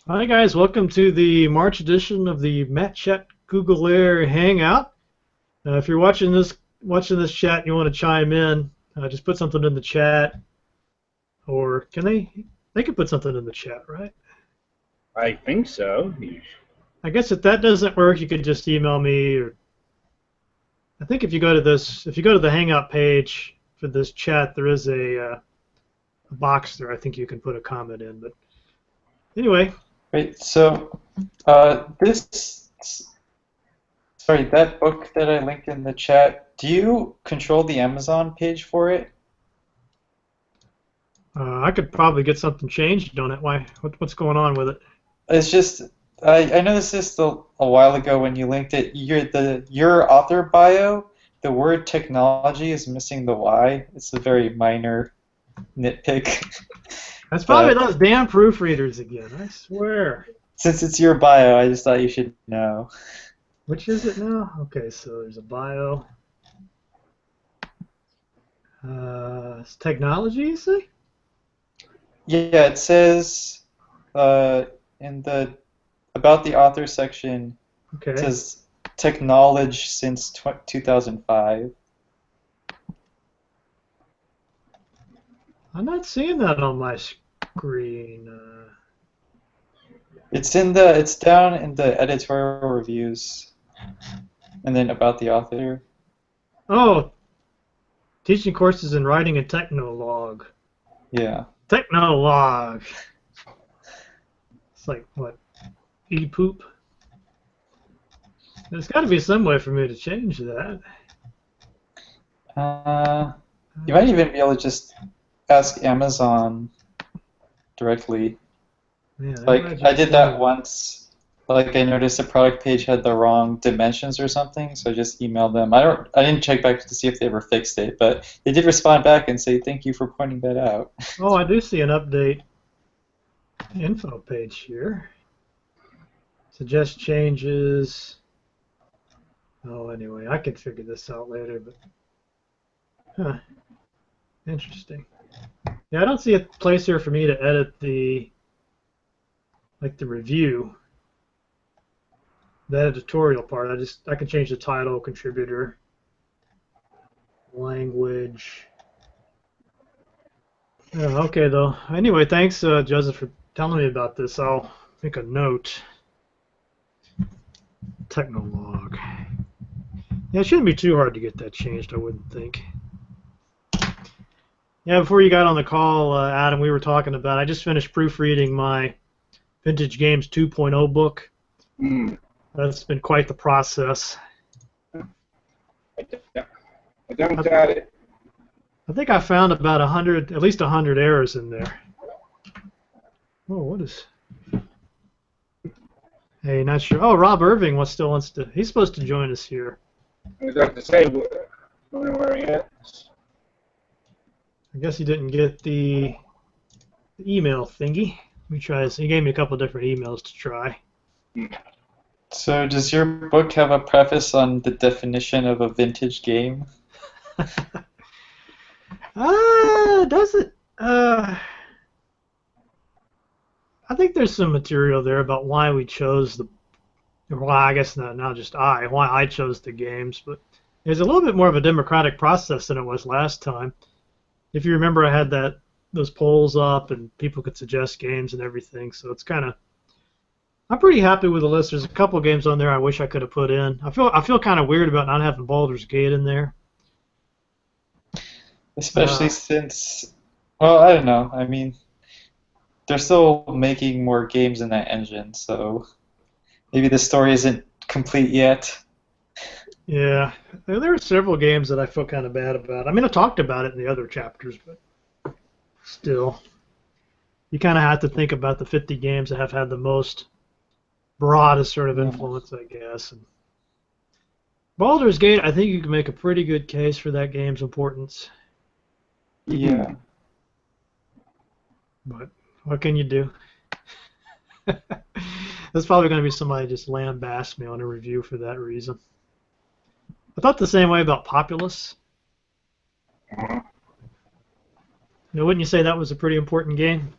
Hi guys, welcome to the March edition of the MatChat Google Air Hangout. If you're watching this chat and you want to chime in, just put something in the chat, or can they can put something in the chat, right? I think so. I guess if that doesn't work, you could just email me, or I think if you go to the Hangout page for this chat, there is a box there. I think you can put a comment in. But anyway, Right, so sorry, that book that I linked in the chat, do you control the Amazon page for it? I could probably get something changed on it. Why? What's going on with it? It's just, I noticed this a while ago when you linked it. Your author bio, the word technology is missing the Y. It's a very minor nitpick. That's probably But those damn proofreaders again, I swear. since it's your bio, I just thought you should know. Which is it now? Okay, so there's a bio. It's technology, you say? Yeah, it says in the about the author section, it Okay. says technology since 2005. I'm not seeing that on my screen. It's down in the editorial reviews, and then about the author. Oh, teaching courses in writing and Technolog. Yeah. Technolog. It's like, what, e-poop? There's got to be some way for me to change that. You might even be able to just ask Amazon directly. Man, Like I did that once. Like I noticed the product page had the wrong dimensions or something, so I just emailed them. I didn't check back to see if they ever fixed it, but they did respond back and say thank you for pointing that out. Oh, I do see an update info page here. Suggest changes. Oh, anyway, I could figure this out later, but huh, interesting. Yeah, I don't see a place here for me to edit the review, the editorial part. I can change the title, contributor, language. Okay, though. Anyway, thanks, Joseph, for telling me about this. I'll make a note. Technolog. Yeah, it shouldn't be too hard to get that changed, I wouldn't think. Yeah, before you got on the call, Adam, we were talking about, I just finished proofreading my Vintage Games 2.0 book. That's been quite the process. I don't doubt it. I think I found about at least 100 errors in there. Oh, what is... Hey, not sure. Oh, Rob Irving still wants to... He's supposed to join us here. I was about to say, where he at? I guess he didn't get the email thingy. Let me try this. He gave me a couple different emails to try. So does your book have a preface on the definition of a vintage game? Does it? I think there's some material there about why we chose I guess not now just why I chose the games, but it's a little bit more of a democratic process than it was last time. If you remember, I had those polls up and people could suggest games and everything, so it's kind of... I'm pretty happy with the list. There's a couple games on there I wish I could have put in. I feel kind of weird about not having Baldur's Gate in there. Especially since, well, I don't know. I mean, they're still making more games in that engine, so maybe the story isn't complete yet. Yeah, there are several games that I feel kind of bad about. I mean, I talked about it in the other chapters, but still, you kind of have to think about the 50 games that have had the most broadest sort of influence, I guess. And Baldur's Gate, I think you can make a pretty good case for that game's importance. Yeah. But what can you do? There's probably going to be somebody just lambast me on a review for that reason. I thought the same way about Populous. Wouldn't you say that was a pretty important game?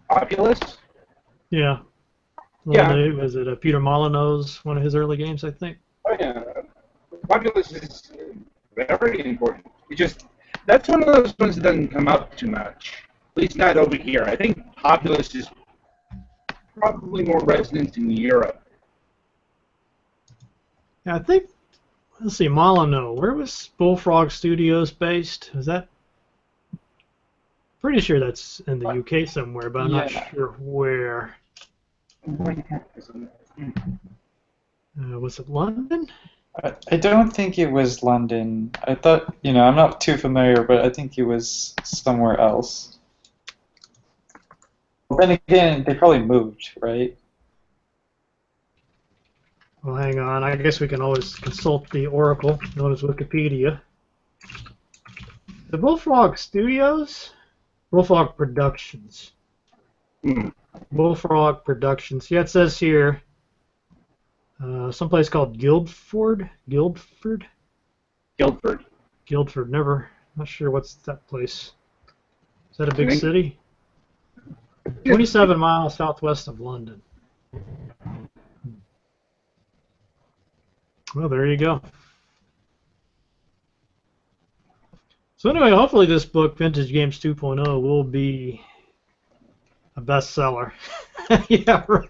Populous? Yeah. Yeah. Was it Peter Molyneux's one of his early games, I think? Oh, yeah. Populous is very important. It just that's one of those ones that doesn't come up too much. At least not over here. I think Populous is probably more resonant in Europe. Yeah, I think. Let's see, Molyneux. Where was Bullfrog Studios based? Is that? Pretty sure that's in the UK somewhere, but I'm not Yeah. sure where. Was it London? I don't think it was London. I thought, I'm not too familiar, but I think it was somewhere else. Well, then again, they probably moved, right? Well, hang on. I guess we can always consult the Oracle, known as Wikipedia. The Bullfrog Studios? Bullfrog Productions. Hmm. Bullfrog Productions. Yeah, it says here someplace called Guildford. Guildford? Guildford. Guildford. Never. Not sure what's that place. Is that a I big think- city? 27 miles southwest of London. Well, there you go. So anyway, hopefully this book, Vintage Games 2.0, will be a bestseller. Yeah, right.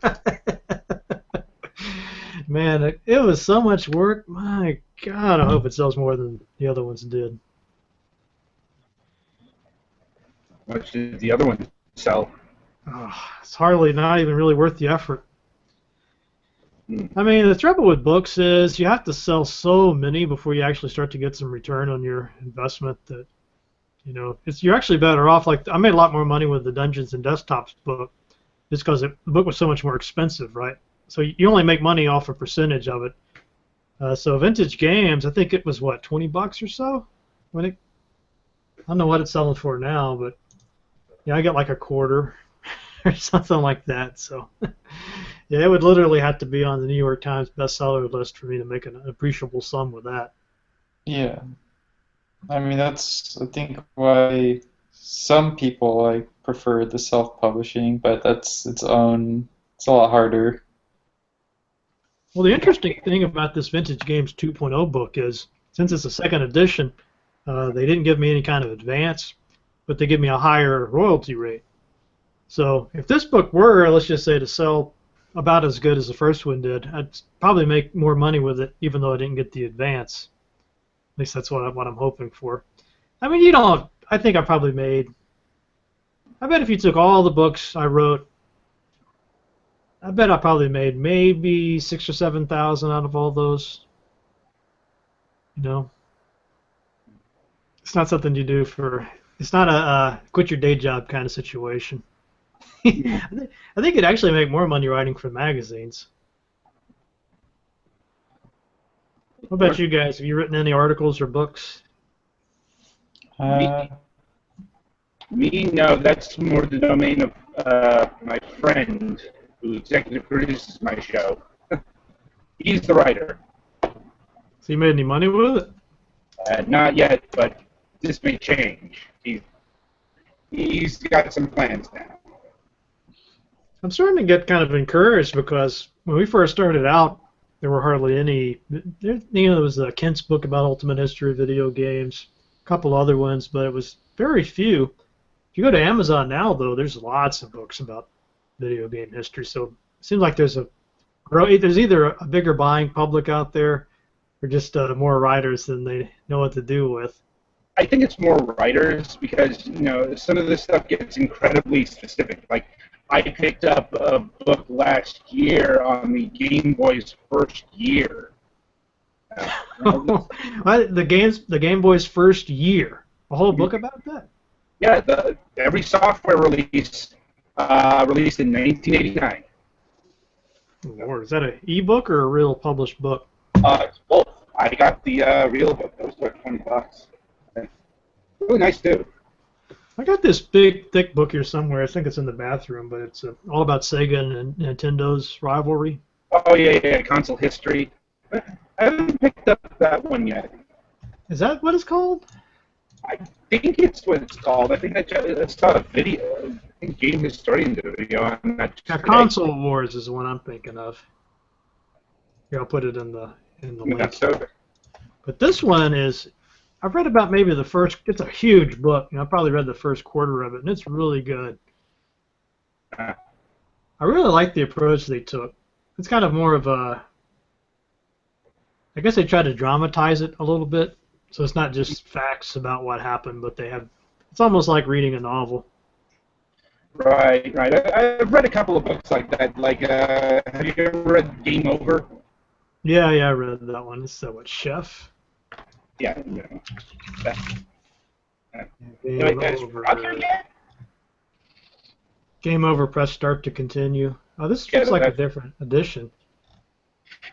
Man, it was so much work. My God, I hope it sells more than the other ones did. How much did the other one sell? Oh, it's hardly not even really worth the effort. Hmm. I mean, the trouble with books is you have to sell so many before you actually start to get some return on your investment that, you're actually better off. Like, I made a lot more money with the Dungeons and Desktops book just because the book was so much more expensive, right? So you only make money off a percentage of it. So Vintage Games, I think it was, what, $20 or so? I don't know what it's selling for now, but yeah, I get like a quarter or something like that. So yeah, it would literally have to be on the New York Times bestseller list for me to make an appreciable sum with that. Yeah. I mean, that's, I think, why some people prefer the self-publishing, but it's a lot harder. Well, the interesting thing about this Vintage Games 2.0 book is, since it's a second edition, they didn't give me any kind of advance, but they give me a higher royalty rate. So if this book were, let's just say, to sell about as good as the first one did, I'd probably make more money with it, even though I didn't get the advance. At least that's what I'm hoping for. I mean, I think I probably made. I bet if you took all the books I wrote, I bet I probably made maybe 6,000 or 7,000 out of all those. It's not something you do for. It's not a quit your day job kind of situation. I think you'd actually make more money writing for magazines. What about you guys? Have you written any articles or books? Uh, Me, no, that's more the domain of my friend who executive produces my show. He's the writer. So you made any money with it? Not yet, but this may change. He's got some plans now. I'm starting to get kind of encouraged because when we first started out, there were hardly any. There was Kent's book about Ultimate History of Video Games, a couple other ones, but it was very few. If you go to Amazon now, though, there's lots of books about video game history. So it seems like there's either a bigger buying public out there, or just more writers than they know what to do with. I think it's more writers because some of this stuff gets incredibly specific. Like I picked up a book last year on the Game Boy's first year. The Game Boy's first year. A whole book about that? Yeah, every software release released in 1989. Lord, is that an e-book or a real published book? It's both. I got the real book. That was like $20. Really nice too. I got this big, thick book here somewhere. I think it's in the bathroom, but it's all about Sega and Nintendo's rivalry. Oh yeah, console history. I haven't picked up that one yet. Is that what it's called? I think it's what it's called. I think I saw a video. Game historian video. I'm not Now, today. Console Wars is the one I'm thinking of. Here, I'll put it in the Yeah, link. so But this one is, I've read about maybe the first. It's a huge book. I probably read the first quarter of it, and it's really good. uh, I really like the approach they took. It's kind of more of a, I guess they tried to dramatize it a little bit, so it's not just facts about what happened, but they have. It's almost like reading a novel. right, right. I've read a couple of books like that. Like, have you ever read Game Over? Yeah, I read that one. It's what Chef. Yeah. That, Game wait, is over. Roger yet? Game over. Press start to continue. Oh, this Yeah, looks like a different edition.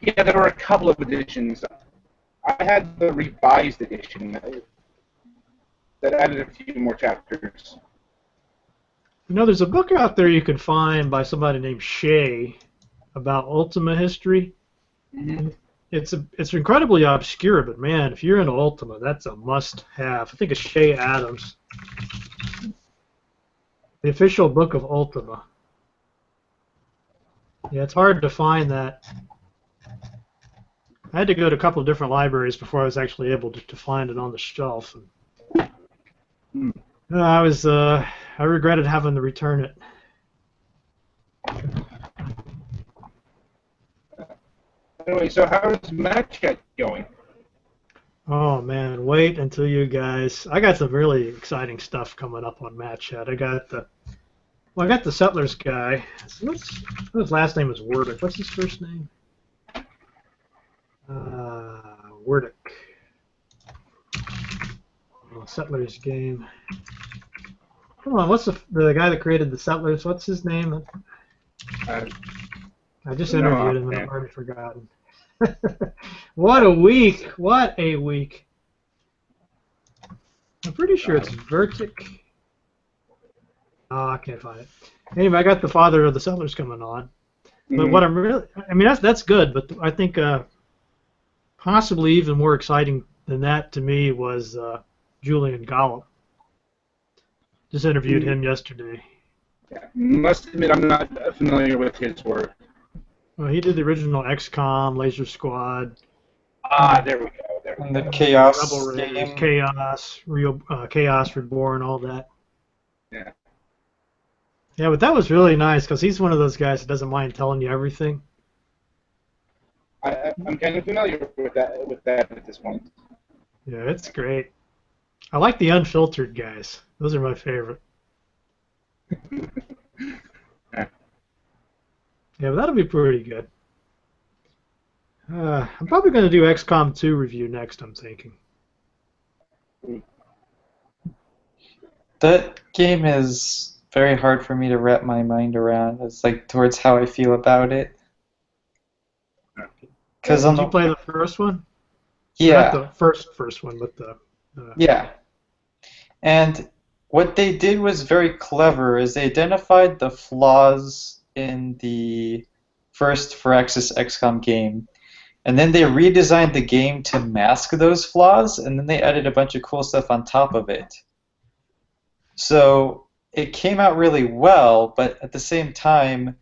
Yeah, there were a couple of editions. I had the revised edition that added a few more chapters. You know, there's a book out there you can find by somebody named Shea about Ultima history. Mm-hmm. It's incredibly obscure, but man, if you're into Ultima, that's a must-have. I think it's Shea Adams, the official book of Ultima. Yeah, it's hard to find that. I had to go to a couple of different libraries before I was actually able to find it on the shelf. Mm. I regretted having to return it. Anyway, so how's Match Chat going? Oh man, wait until you guys. I got some really exciting stuff coming up on Match Chat. I got the Settlers guy. His last name is Werdick. What's his first name? Werdick. Oh, Settlers game. Come on, what's the guy that created the Settlers? What's his name? I just interviewed him and I've already forgotten. What a week! What a week! I'm pretty sure it's Vertic. Oh, I can't find it. Anyway, I got the father of the Settlers coming on. But what I mean, that's good. But I think possibly even more exciting than that to me was Julian Gollum. Just interviewed him yesterday. Yeah. Must admit, I'm not familiar with his work. Well, he did the original XCOM, Laser Squad. There we go. There we And the go. Chaos Rebel Raiders, game. Chaos Reborn, all that. Yeah. Yeah, but that was really nice because he's one of those guys that doesn't mind telling you everything. I'm kind of familiar with that at this point. Yeah, it's great. I like the unfiltered guys. Those are my favorite. Yeah, but that'll be pretty good. I'm probably going to do XCOM 2 review next, I'm thinking. That game is very hard for me to wrap my mind around. It's like towards how I feel about it. Because Did you play the first one? yeah, Not the first one, but the yeah. And what they did was very clever. Is they identified the flaws in the first Firaxis XCOM game, and then they redesigned the game to mask those flaws, and then they added a bunch of cool stuff on top of it. So it came out really well, but at the same time,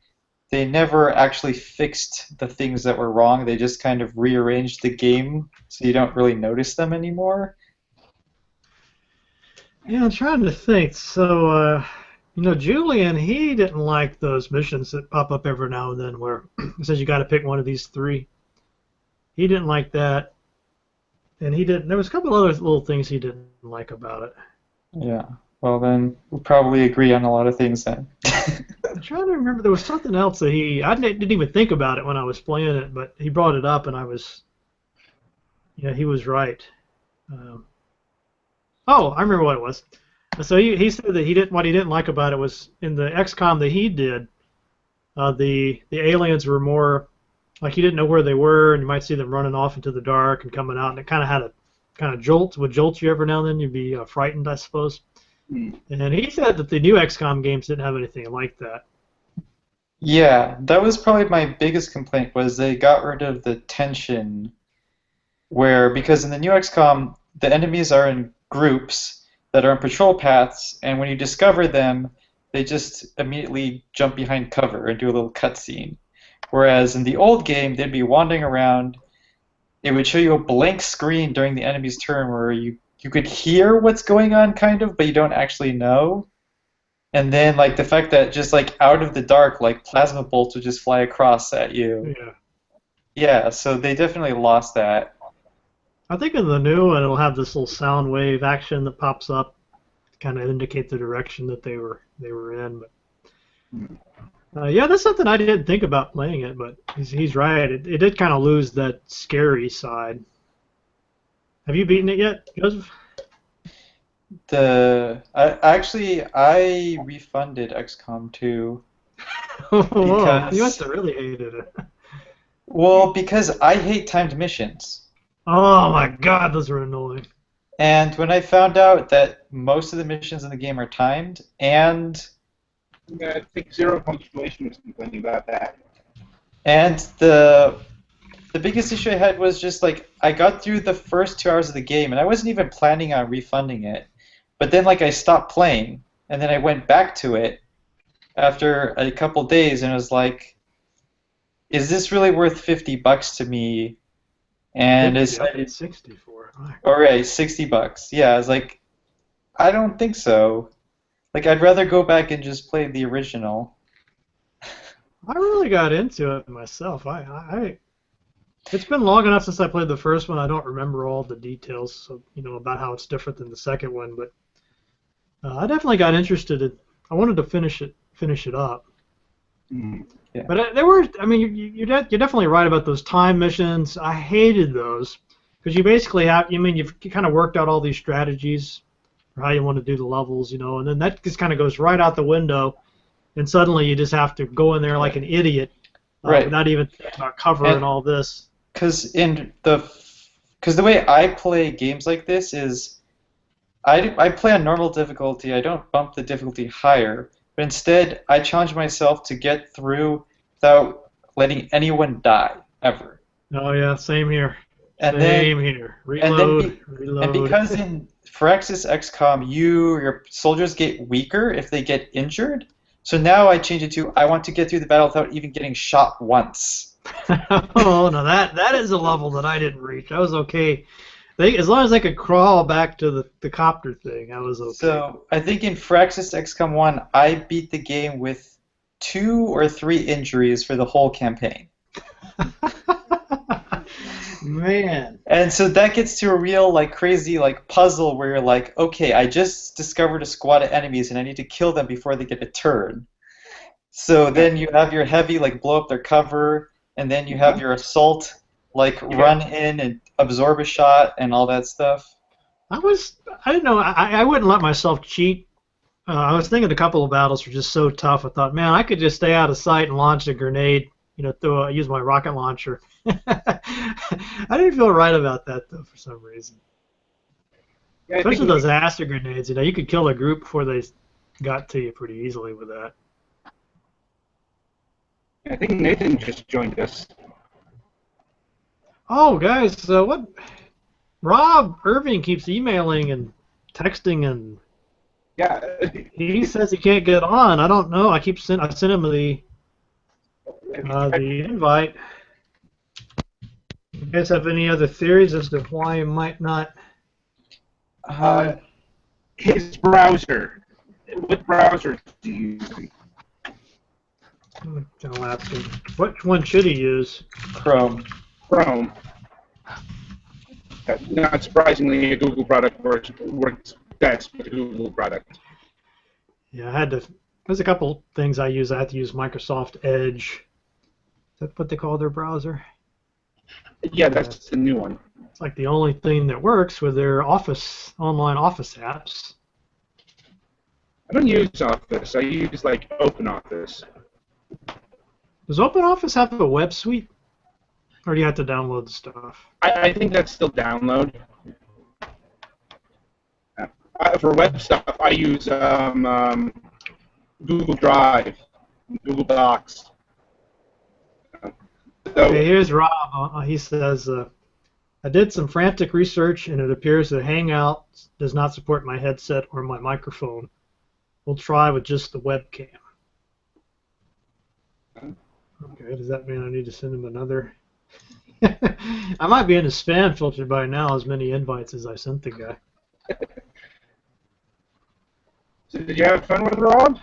they never actually fixed the things that were wrong. They just kind of rearranged the game so you don't really notice them anymore. Yeah, I'm trying to think. So, Julian, he didn't like those missions that pop up every now and then where it says you got to pick one of these three. He didn't like that, and he didn't. There was a couple other little things he didn't like about it. Yeah. Well, then we'll probably agree on a lot of things then. I'm trying to remember. There was something else that I didn't even think about it when I was playing it, but he brought it up, and he was right. I remember what it was. So he said that what he didn't like about it was in the XCOM that he did, the aliens were more like he didn't know where they were, and you might see them running off into the dark and coming out, and it kind of had a kind of would jolt you every now and then. You'd be frightened, I suppose. And he said that the new XCOM games didn't have anything like that. Yeah, that was probably my biggest complaint was they got rid of the tension because in the new XCOM, the enemies are in groups that are on patrol paths, and when you discover them, They just immediately jump behind cover and do a little cutscene. Whereas in the old game, they'd be wandering around. It would show you a blank screen during the enemy's turn where you could hear what's going on, kind of, but you don't actually know. And then, like, the fact that just, like, out of the dark, like, plasma bolts would just fly across at you. Yeah. Yeah, so they definitely lost that. I think in the new one it'll have this little sound wave action that pops up to kind of indicate the direction that they were in. But yeah, that's something I didn't think about playing it, but he's right. It did kind of lose that scary side. Have you beaten it yet, Joseph? I refunded XCOM 2 Whoa, you must because have really hated it. because I hate timed missions. Oh my God, those are annoying. And when I found out that most of the missions in the game are timed, Yeah, I think Zero Punctuation was complaining about that. and the biggest issue I had was just like I got through the first 2 hours of the game and I wasn't even planning on refunding it. But then like I stopped playing and then I went back to it after a couple days and I was like, is this really worth $50 to me? And 50, it's I paid 60 for it. all right, $60. Yeah, I was like, I don't think so. Like I'd rather go back and just play the original. I really got into it myself. It's been long enough since I played the first one. I don't remember all the details, so, about how it's different than the second one. But I definitely got interested in. I wanted to finish it up. Mm. Yeah. But there were. I mean, you're definitely right about those time missions. I hated those because you basically have. You've kind of worked out all these strategies for how you want to do the levels, and then that just kind of goes right out the window, and suddenly you just have to go in there like an idiot, Right. not even think about cover and all this. Because the way I play games like this is I play on normal difficulty. I don't bump the difficulty higher, but instead I challenge myself to get through without letting anyone die ever. Oh yeah, same here. And Same then here. and then Reload, and reload. because in Firaxis XCOM your soldiers get weaker if they get injured. So now I change it to I want to get through the battle without even getting shot once. Oh no, that is a level that I didn't reach. I was okay. As long as I could crawl back to the copter thing, I was okay. So I think in Firaxis XCOM 1, I beat the game with 2 or 3 injuries for the whole campaign. Man. And so that gets to a real like crazy like puzzle where you're like, okay, I just discovered a squad of enemies and I need to kill them before they get a turn. So then you have your heavy like blow up their cover, and then you have your assault like run in and absorb a shot and all that stuff. I didn't know. I wouldn't let myself cheat. I was thinking a couple of battles were just so tough. I thought, man, I could just stay out of sight and launch a grenade. Use my rocket launcher. I didn't feel right about that though for some reason. Yeah, Especially those acid grenades. You could kill a group before they got to you pretty easily with that. I think Nathan just joined us. Oh, guys, what? Rob Irving keeps emailing and texting, and Yeah. he says he can't get on. I don't know. I sent him the invite. You guys have any other theories as to why he might not? His browser. What browser is he using? I'll ask him. Which one should he use? Chrome. Chrome. Not surprisingly, a Google product works best with a Google product. Yeah, there's a couple things I use. I have to use Microsoft Edge. Is that what they call their browser? Yeah, that's the new one. It's like the only thing that works with their online office apps. I don't use Office. I use like OpenOffice. Does OpenOffice have a web suite? Or do you have to download the stuff? I think that's still download. For web stuff, I use Google Drive, Google Docs. Okay, here's Rob. He says, I did some frantic research, and it appears that Hangout does not support my headset or my microphone. We'll try with just the webcam. Okay, does that mean I need to send him another? I might be in a spam filter by now, as many invites as I sent the guy. So did you have fun with Rob?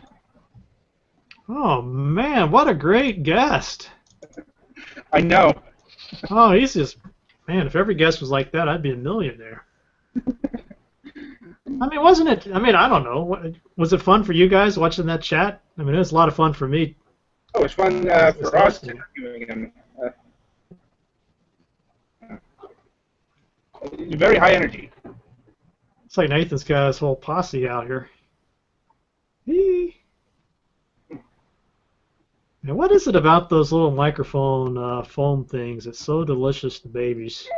Oh man, what a great guest! I know. Oh, he's just, man, if every guest was like that, I'd be a millionaire. I mean, wasn't it? I mean, I don't know. Was it fun for you guys watching that chat? I mean, it was a lot of fun for me. Oh, it was fun for us interviewing him. Very high energy. It's like Nathan's got his whole posse out here. Eee. And what is it about those little microphone foam things? It's so delicious to babies.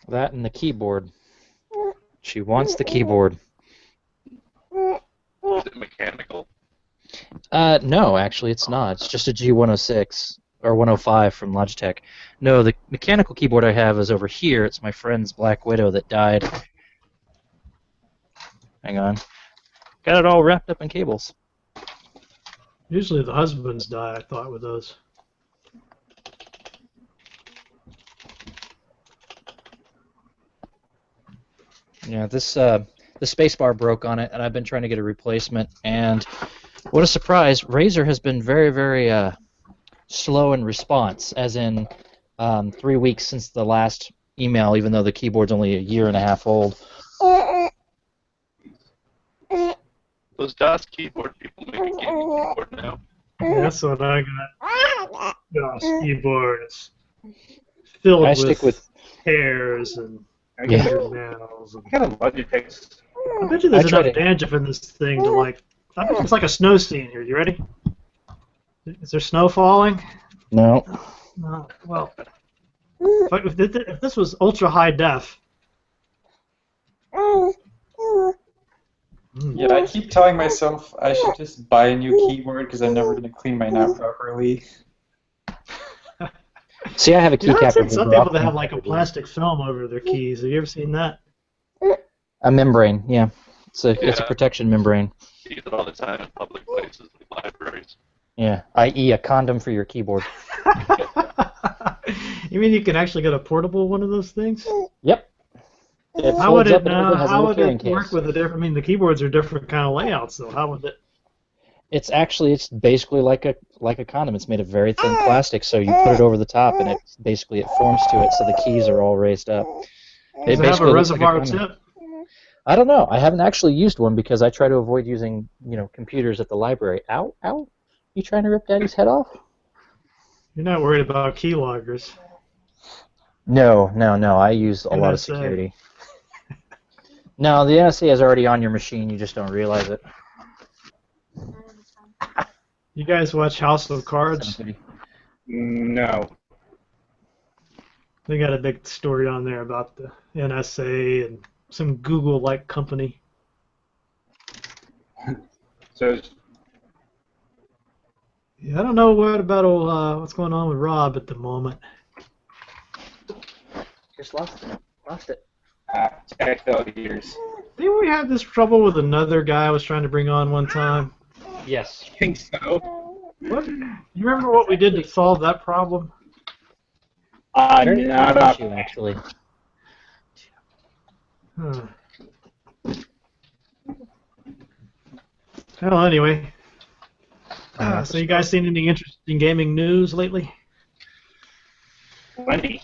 That and the keyboard. She wants the keyboard. Is it mechanical? No, actually, it's not. It's just a G106 or 105 from Logitech. No, the mechanical keyboard I have is over here. It's my friend's Black Widow that died. Hang on. Got it all wrapped up in cables. Usually the husbands die, I thought, with those. Yeah, the spacebar broke on it, and I've been trying to get a replacement. And what a surprise! Razer has been very, very slow in response, as in 3 weeks since the last email, even though the keyboard's only a year and a half old. Those DOS keyboard people make a gaming keyboard now. Yeah, that's what I got. DOS keyboard. It's filled I with stick with hairs and Yeah. fingernails. I got a Logitech. I bet you there's I tried enough it. dandruff in this thing to like. I bet it's like a snow scene here. You ready? Is there snow falling? no. No. Well, if this was ultra high def. Yeah, I keep telling myself I should just buy a new keyboard because I'm never going to clean mine out properly. See, I have a You know, I've keycap seen some remover. people that have like a plastic film over their keys. Have you ever seen that? A membrane, yeah. It's a Yeah. protection membrane. You use it all the time in public places, like libraries. Yeah, i.e. a condom for your keyboard. You mean you can actually get a portable one of those things? Yep. It How would folds up it and everything, has a how little would carrying it work case. with the different? I mean, the keyboards are different kind of layouts, though. How would it? It's basically like a condom. It's made of very thin plastic, so you put it over the top, and it forms to it, so the keys are all raised up. Does it have a looks like reservoir condom. tip? I don't know. I haven't actually used one because I try to avoid using computers at the library. Ow, ow! You trying to rip Daddy's head off? You're not worried about keyloggers. No. I use a lot of NSA. security. No, the NSA is already on your machine. You just don't realize it. You guys watch House of Cards? No. They got a big story on there about the NSA and some Google-like company. So Yeah, I don't know what's going on with Rob at the moment. Just lost it. tech failures. Didn't we have this trouble with another guy I was trying to bring on one time? Yes. I think so. What? You remember what we did to solve that problem? Very Not good up. issue, actually. Huh. Well, anyway. So you guys seen any interesting gaming news lately? Plenty.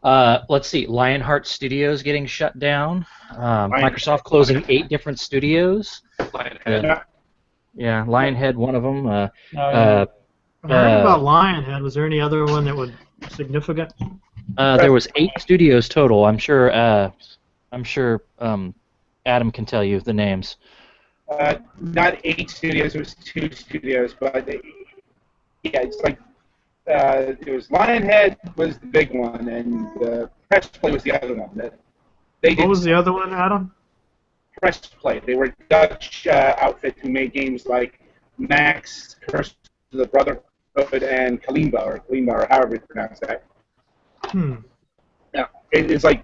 Let's see. Lionheart Studios getting shut down. Microsoft closing 8 different studios. Lionhead. Yeah, Lionhead, one of them. No, I heard about Lionhead. Was there any other one that was significant? There was 8 studios total. I'm sure. Adam can tell you the names. Not 8 studios, it was 2 studios, but yeah, it's like it was Lionhead was the big one, and Press Play was the other one. What was the other one, Adam? Press Play. They were a Dutch outfit who made games like Max, Curse of the Brotherhood, and Kalimba, or however you pronounce that. Hmm. Yeah, it's like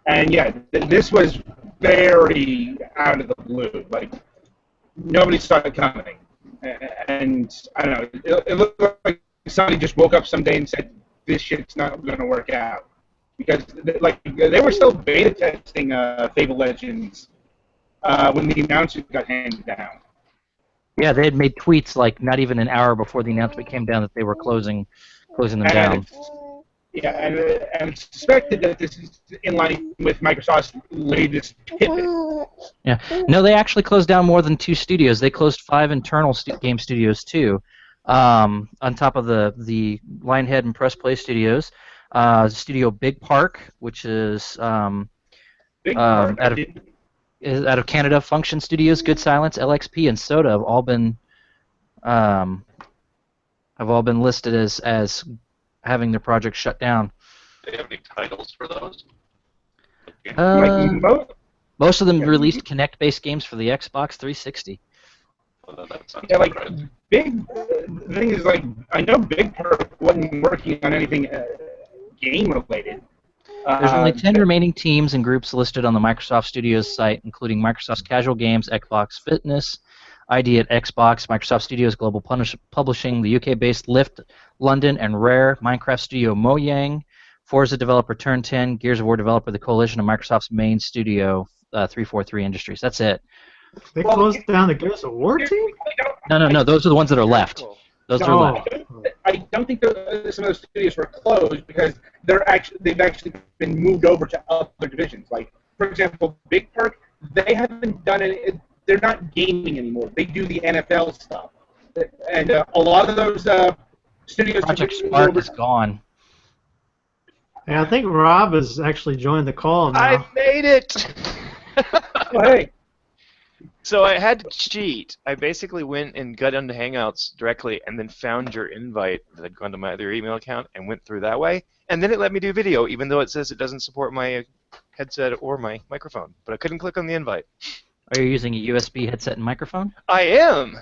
And yeah, this was very out of the blue. Like nobody saw it coming. And I don't know. It looked like somebody just woke up someday and said, "This shit's not going to work out," because like they were still beta testing Fable Legends when the announcement got handed down. Yeah, they had made tweets like not even an hour before the announcement came down that they were closing them And down. yeah, and it's suspected that this is in line with Microsoft's latest pivot. Yeah. No, they actually closed down more than 2 studios. They closed 5 internal game studios too, on top of the Lionhead and Press Play studios. Studio Big Park, which is Big part. out of Canada. Function Studios, Good Silence, LXP, and Soda um, have all been listed as having their projects shut down. Do they have any titles for those? Most of them released Kinect-based games for the Xbox 360. That sounds Yeah, like surprising. Big. The thing is, like, I know Big Perk wasn't working on anything game related. There's only 10 remaining teams and groups listed on the Microsoft Studios site, including Microsoft's Casual Games, Xbox Fitness, ID at Xbox, Microsoft Studios Global Publishing, the UK-based Lift London and Rare, Minecraft Studio Mojang, Forza developer Turn 10, Gears of War developer The Coalition, and Microsoft's main studio 343 Industries. That's it. They closed down the Gears of War team? No. Those are the ones that are left. Those are left. I don't think some of those studios were closed because they've actually been moved over to other divisions. Like, for example, Big Perk, they haven't done it. They're not gaming anymore. They do the NFL stuff, and a lot of those studios. Project Spark is gone. Yeah, I think Rob has actually joined the call now. I made it! Oh, hey, So I had to cheat. I basically went and got into Hangouts directly and then found your invite that had gone to my other email account and went through that way. And then it let me do video, even though it says it doesn't support my headset or my microphone. But I couldn't click on the invite. Are you using a USB headset and microphone? I am!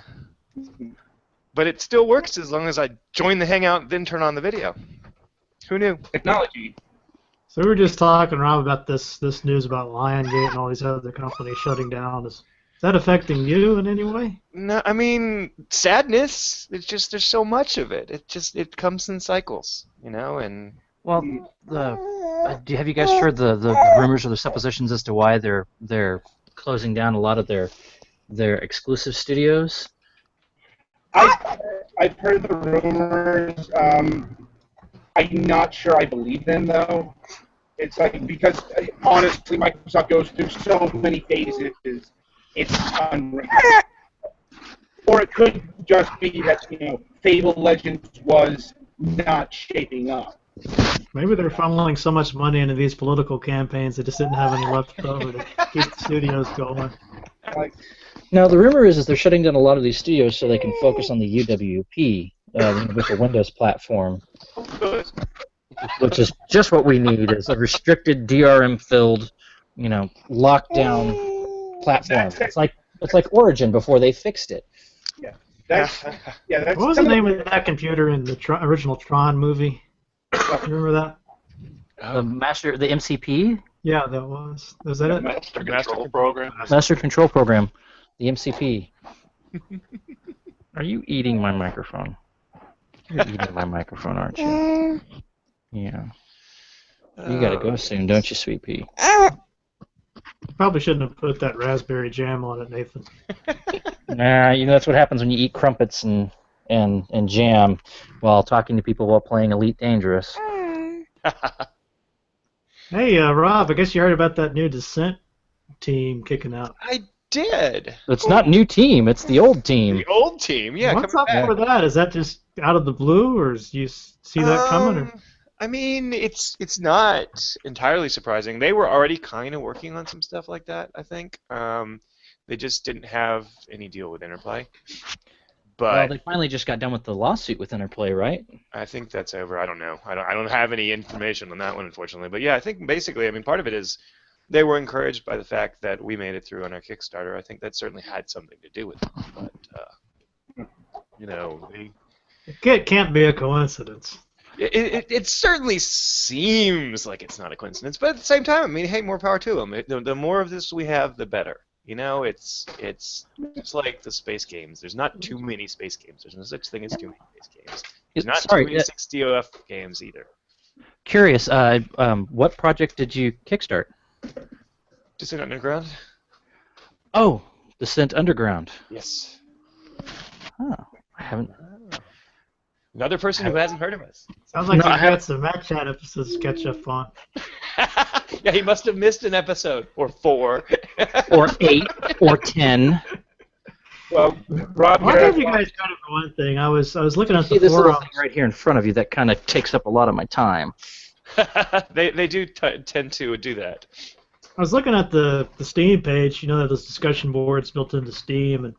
But it still works as long as I join the Hangout then turn on the video. Who knew? technology. So we were just talking, Rob, about this news about Liongate and all these other companies shutting down. Is that affecting you in any way? No, I mean, sadness. It's just there's so much of it. It comes in cycles, you know. And Well, have you guys heard the rumors or the suppositions as to why they're closing down a lot of their exclusive studios? I've heard the rumors. I'm not sure I believe them though. It's like because honestly, Microsoft goes through so many phases. It's unreal. Or it could just be that Fable Legends was not shaping up. Maybe they're funneling so much money into these political campaigns they just didn't have any left over to keep the studios going. Like, Now the rumor is they're shutting down a lot of these studios so they can focus on the UWP with the Windows platform, which is just what we need: is a restricted DRM-filled, lockdown platform. It's like Origin before they fixed it. that's What was the name of that computer in the original Tron movie? You remember that? The MCP? Yeah, that was. Was that it? Master control program. Master Control Program, the MCP. Are you eating my microphone? You're eating my microphone, aren't you? Yeah. You gotta go soon, don't you, Sweet Pea? Probably shouldn't have put that raspberry jam on it, Nathan. Nah, that's what happens when you eat crumpets and jam while talking to people while playing Elite Dangerous. Hey, Rob, I guess you heard about that new Descent team kicking out. I did. It's not new team, it's the old team. The old team, yeah. What's coming up back. with that? Is that just out of the blue, or do you see that coming? Or? I mean, it's not entirely surprising. They were already kind of working on some stuff like that, I think. They just didn't have any deal with Interplay. Well, But they finally just got done with the lawsuit with Interplay, right? I think that's over. I don't know. I don't have any information on that one, unfortunately. But yeah, I think basically, I mean, part of it is they were encouraged by the fact that we made it through on our Kickstarter. I think that certainly had something to do with it. But they It can't be a coincidence. It certainly seems like it's not a coincidence, but at the same time, I mean, hey, more power to them. The more of this we have, the better. You know, it's just like the space games. There's not too many space games. There's no such thing as too many space games. There's not too many 60OF games either. Curious, what project did you kickstart? Descent Underground? Oh, Descent Underground. Yes. Oh, I haven't. Another person who hasn't heard of us. Sounds like you've got some Mac Chat episodes to catch up on. Yeah, he must have missed an episode. Or 4. Or 8, or 10. Well, Rob, I'll give you guys credit for one thing. I was looking at See the this little forums. thing right here in front of you that kind of takes up a lot of my time. they do tend to do that. I was looking at the Steam page. You know, those discussion boards built into Steam, and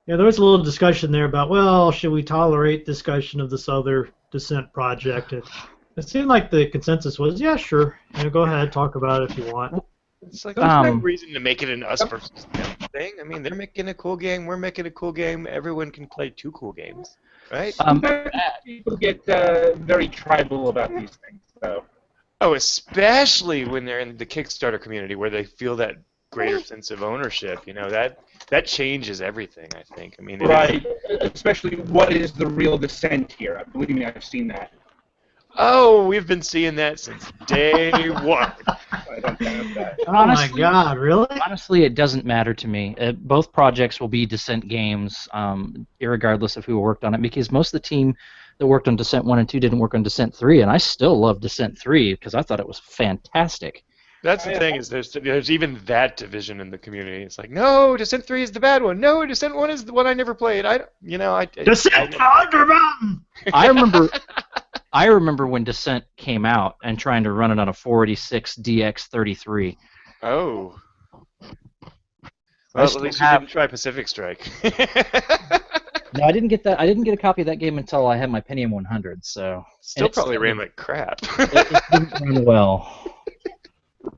yeah, there was a little discussion there about, well, should we tolerate discussion of this other Descent project? And it seemed like the consensus was, yeah, sure. You know, go ahead, talk about it if you want. It's like, there's no reason to make it an us versus them thing. I mean, they're making a cool game, we're making a cool game, everyone can play 2 cool games, right? People get very tribal about these things, so. Oh, especially when they're in the Kickstarter community where they feel that greater sense of ownership. You know, that changes everything, I think. I mean, right. Especially what is the real Descent here? Believe me, I've seen that. Oh, we've been seeing that since day one. I don't have that. Oh my God, really? Honestly, it doesn't matter to me. Both projects will be Descent games, irregardless of who worked on it, because most of the team that worked on Descent 1 and 2 didn't work on Descent 3, and I still love Descent 3 because I thought it was fantastic. That's the thing, is there's even that division in the community. It's like, no, Descent 3 is the bad one. No, Descent 1 is the one I never played. Descent Underground! I remember when Descent came out and trying to run it on a 486 DX33. Oh. Well, at least you didn't try Pacific Strike. No, I didn't get that. I didn't get a copy of that game until I had my Pentium 100. So still probably ran like crap. It didn't run well.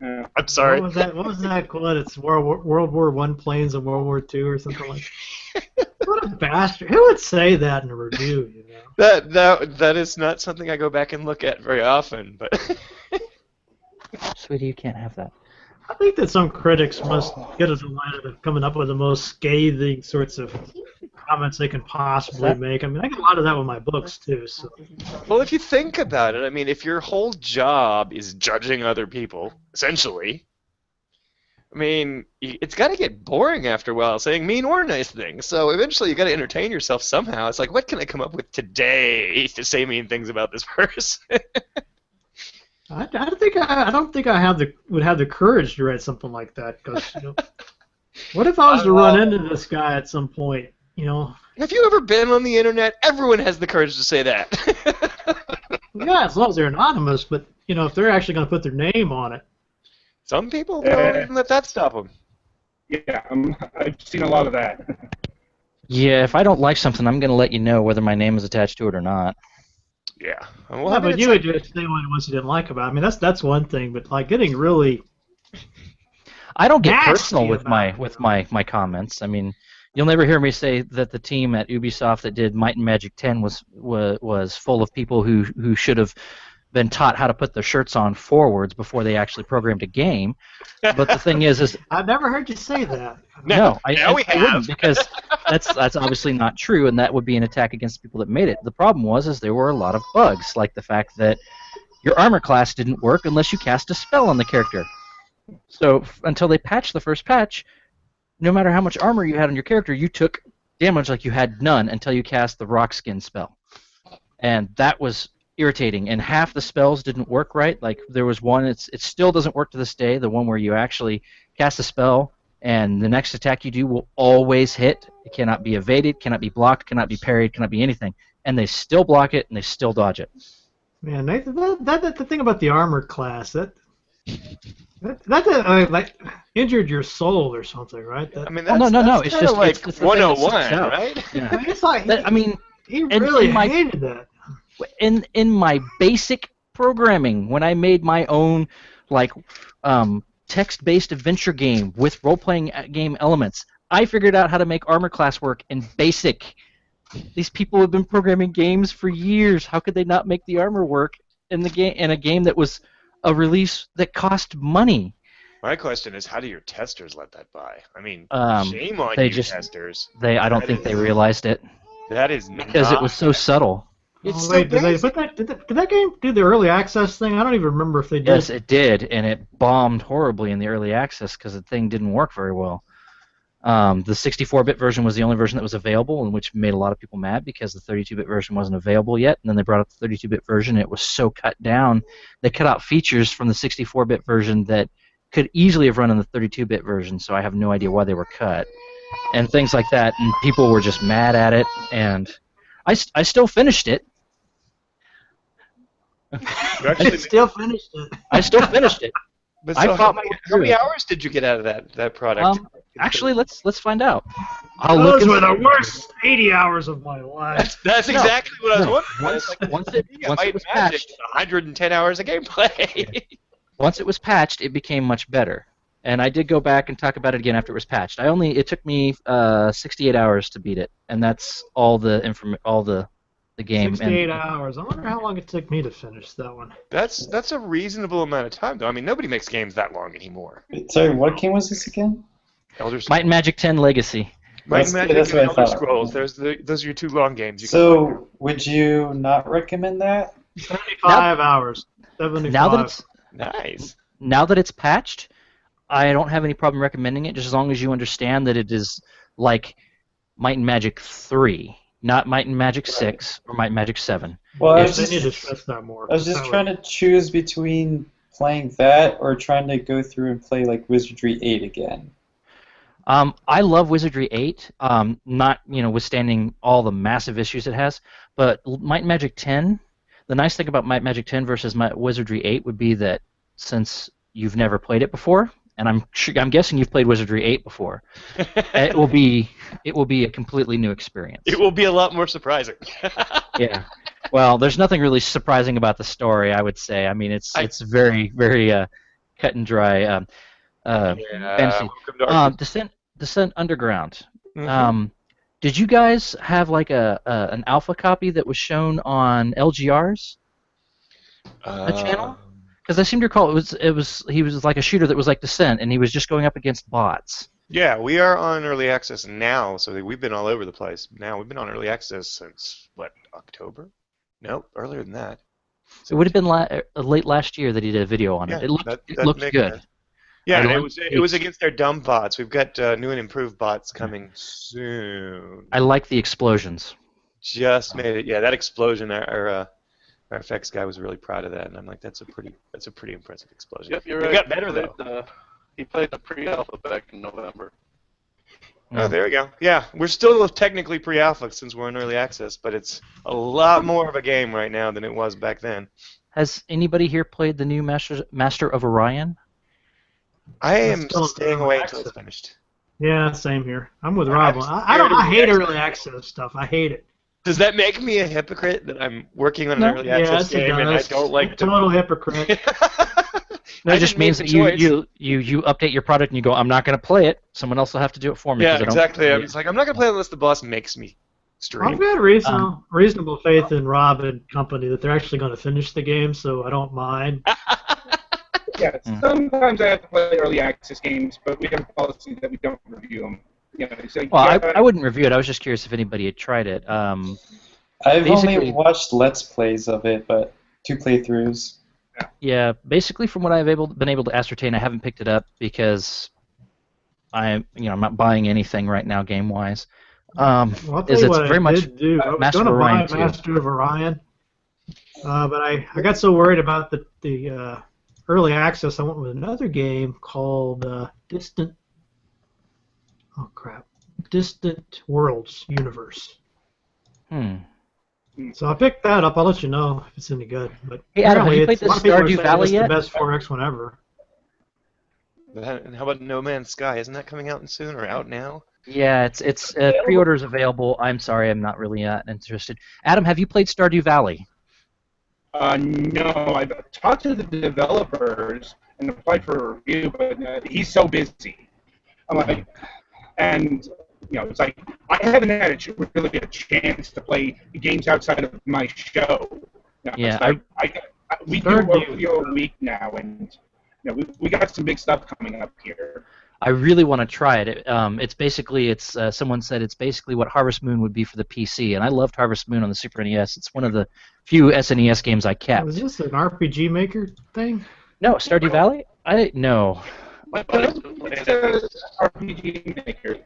I'm sorry. What was that called? It's World War I planes and World War II or something like that. What a bastard. Who would say that in a review, you know? That is not something I go back and look at very often, but Sweetie, you can't have that. I think that some critics must get a delight out of coming up with the most scathing sorts of comments they can possibly make. I mean, I get a lot of that with my books, too. So. Well, if you think about it, I mean, if your whole job is judging other people, essentially, I mean, it's got to get boring after a while saying mean or nice things. So eventually you got to entertain yourself somehow. It's like, what can I come up with today to say mean things about this person? I don't think I would have the courage to write something like that. Because what if I was to run into this guy at some point? You know. Have you ever been on the internet? Everyone has the courage to say that. Yeah, as long as they're anonymous. But if they're actually going to put their name on it. Some people don't even let that stop them. Yeah, I've seen a lot of that. Yeah, if I don't like something, I'm going to let you know whether my name is attached to it or not. Yeah. Well, yeah, but you would just say what you didn't like about it. I mean, that's one thing, but like getting really. I don't get personal with my comments. I mean, you'll never hear me say that the team at Ubisoft that did Might and Magic 10 was full of people who should have been taught how to put their shirts on forwards before they actually programmed a game. But the thing is I've never heard you say that. No, I wouldn't, because that's obviously not true, and that would be an attack against the people that made it. The problem was there were a lot of bugs, like the fact that your armor class didn't work unless you cast a spell on the character. So until they patched the first patch, no matter how much armor you had on your character, you took damage like you had none until you cast the rock skin spell. And that was irritating, and half the spells didn't work right. Like there was one, it still doesn't work to this day, the one where you actually cast a spell and the next attack you do will always hit. It cannot be evaded, cannot be blocked, cannot be parried, cannot be anything. And they still block it and they still dodge it. Man, that's the thing about the armor class. That like injured your soul or something, right? I mean, that's, no. It's just like it's 101, right? Yeah. I mean, it's like he and really hated that. In my basic programming, when I made my own text-based adventure game with role-playing game elements, I figured out how to make armor class work in BASIC. These people have been programming games for years. How could they not make the armor work in the game in a game that was a release that cost money? My question is, how do your testers let that by? I mean, Um, shame on they you, just testers. I don't That think they is realized it that is because it not. was so subtle. It's Oh so wait, did they basic. put that? Did that game do the early access thing? I don't even remember if they Yes, did. it did, and it bombed horribly in the early access because the thing didn't work very well. The 64-bit version was the only version that was available, and which made a lot of people mad because the 32-bit version wasn't available yet. And then they brought up the 32-bit version. It was so cut down. They cut out features from the 64-bit version that could easily have run in the 32-bit version. So I have no idea why they were cut and things like that. And people were just mad at it. And I still finished it. You I actually, still finished it. I still finished it. but I so fought my way how many through it. hours did you get out of that product? Actually, let's find out. I'll look Those and were the see. worst 80 hours of my life. That's No, exactly what I was no. wondering. Once- It's like, once it- yeah, once it Might was and Magic, patched. 110 hours of gameplay. Once it was patched, it became much better. And I did go back and talk about it again after it was patched. It took me 68 hours to beat it, and that's all the game. 68 And hours. I wonder how long it took me to finish that one. That's a reasonable amount of time, though. I mean, nobody makes games that long anymore. Sorry, what game was this again? Elder Might and Magic 10 Legacy. Might and That's- Magic that's and what I Elder thought. Scrolls. Those are your two long games. You can play. So, would you not recommend that? 75 hours. 75. Now that it's patched, I don't have any problem recommending it, just as long as you understand that it is like Might and Magic 3, not Might and Magic 6 or Might and Magic 7. Well, I Yes, was they need to just, stress that more. I was just That trying to choose between playing that or trying to go through and play like Wizardry 8 again. I love Wizardry 8, not withstanding all the massive issues it has, but Might and Magic 10. The nice thing about Might and Magic 10 versus Wizardry 8 would be that since you've never played it before, and I'm guessing you've played Wizardry 8 before, it will be a completely new experience. It will be a lot more surprising. Yeah. Well, there's nothing really surprising about the story, I would say. I mean, it's very very cut and dry. Fantasy. Welcome to our- Descent Underground. Mhm. Did you guys have like an alpha copy that was shown on LGR's channel? Because I seem to recall he was like a shooter that was like Descent, and he was just going up against bots. Yeah, we are on early access now, so we've been all over the place. Now we've been on early access since what, October? No, earlier than that. It would have been late last year that he did a video on it. It looked that looked makes good. sense. Yeah, I and like it was against their dumb bots. We've got new and improved bots coming soon. I like the explosions. Just made it. Yeah, that explosion. Our FX guy was really proud of that, and I'm like, that's a pretty impressive explosion. Yep, you're It right. got better though. He played the pre-alpha back in November. Oh, there we go. Yeah, we're still technically pre-alpha since we're in early access, but it's a lot more of a game right now than it was back then. Has anybody here played the new Master of Orion? I It's am still in staying early away until it's access. finished. Yeah, same here. I'm with I'm Rob. scared of I hate early early access stuff. I hate it. Does that make me a hypocrite that I'm working on an No. early Yeah, access it game and I does. don't like to? Total hypocrite. That just means that you update your product and you go, I'm not going to play it. Someone else will have to do it for me. Yeah, 'cause I don't exactly. play I'm it." just like, I'm not gonna play unless the boss makes me I've stream. got reasonable faith in Rob and company that they're actually going to finish the game, so I don't mind. Yeah, sometimes I have to play early access games, but we have a policy that we don't review them. You know, so Well, yeah, I wouldn't review it. I was just curious if anybody had tried it. I've Basically- only watched Let's Plays of it, but 2 playthroughs. Yeah, basically from what I've been able to ascertain, I haven't picked it up because I'm not buying anything right now game wise. Well, I'll tell Is you it's what very I much did do. I was Master going of to Orion buy 2. Master of Orion, but I got so worried about the early access, I went with another game called Distant. Oh crap! Distant Worlds Universe. So I picked that up. I'll let you know if it's any good. But Hey, Adam, have you apparently played a lot of people are Stardew saying Valley it's yet? the best 4X one ever. And how about No Man's Sky? Isn't that coming out soon or out now? Yeah, it's pre-orders available. I'm sorry, I'm not really interested. Adam, have you played Stardew Valley? no, I've talked to the developers and applied for a review, but he's so busy. I'm like, and It's like I haven't had really a chance to play games outside of my show. Yeah, It's like we do Third a view. video a week now, and we got some big stuff coming up here. I really want to try it. It's basically someone said it's basically what Harvest Moon would be for the PC, and I loved Harvest Moon on the Super NES. It's one of the few SNES games I kept. Was this an RPG Maker thing? No, Stardew Valley? No. My buddies been playing It's it. a RPG maker.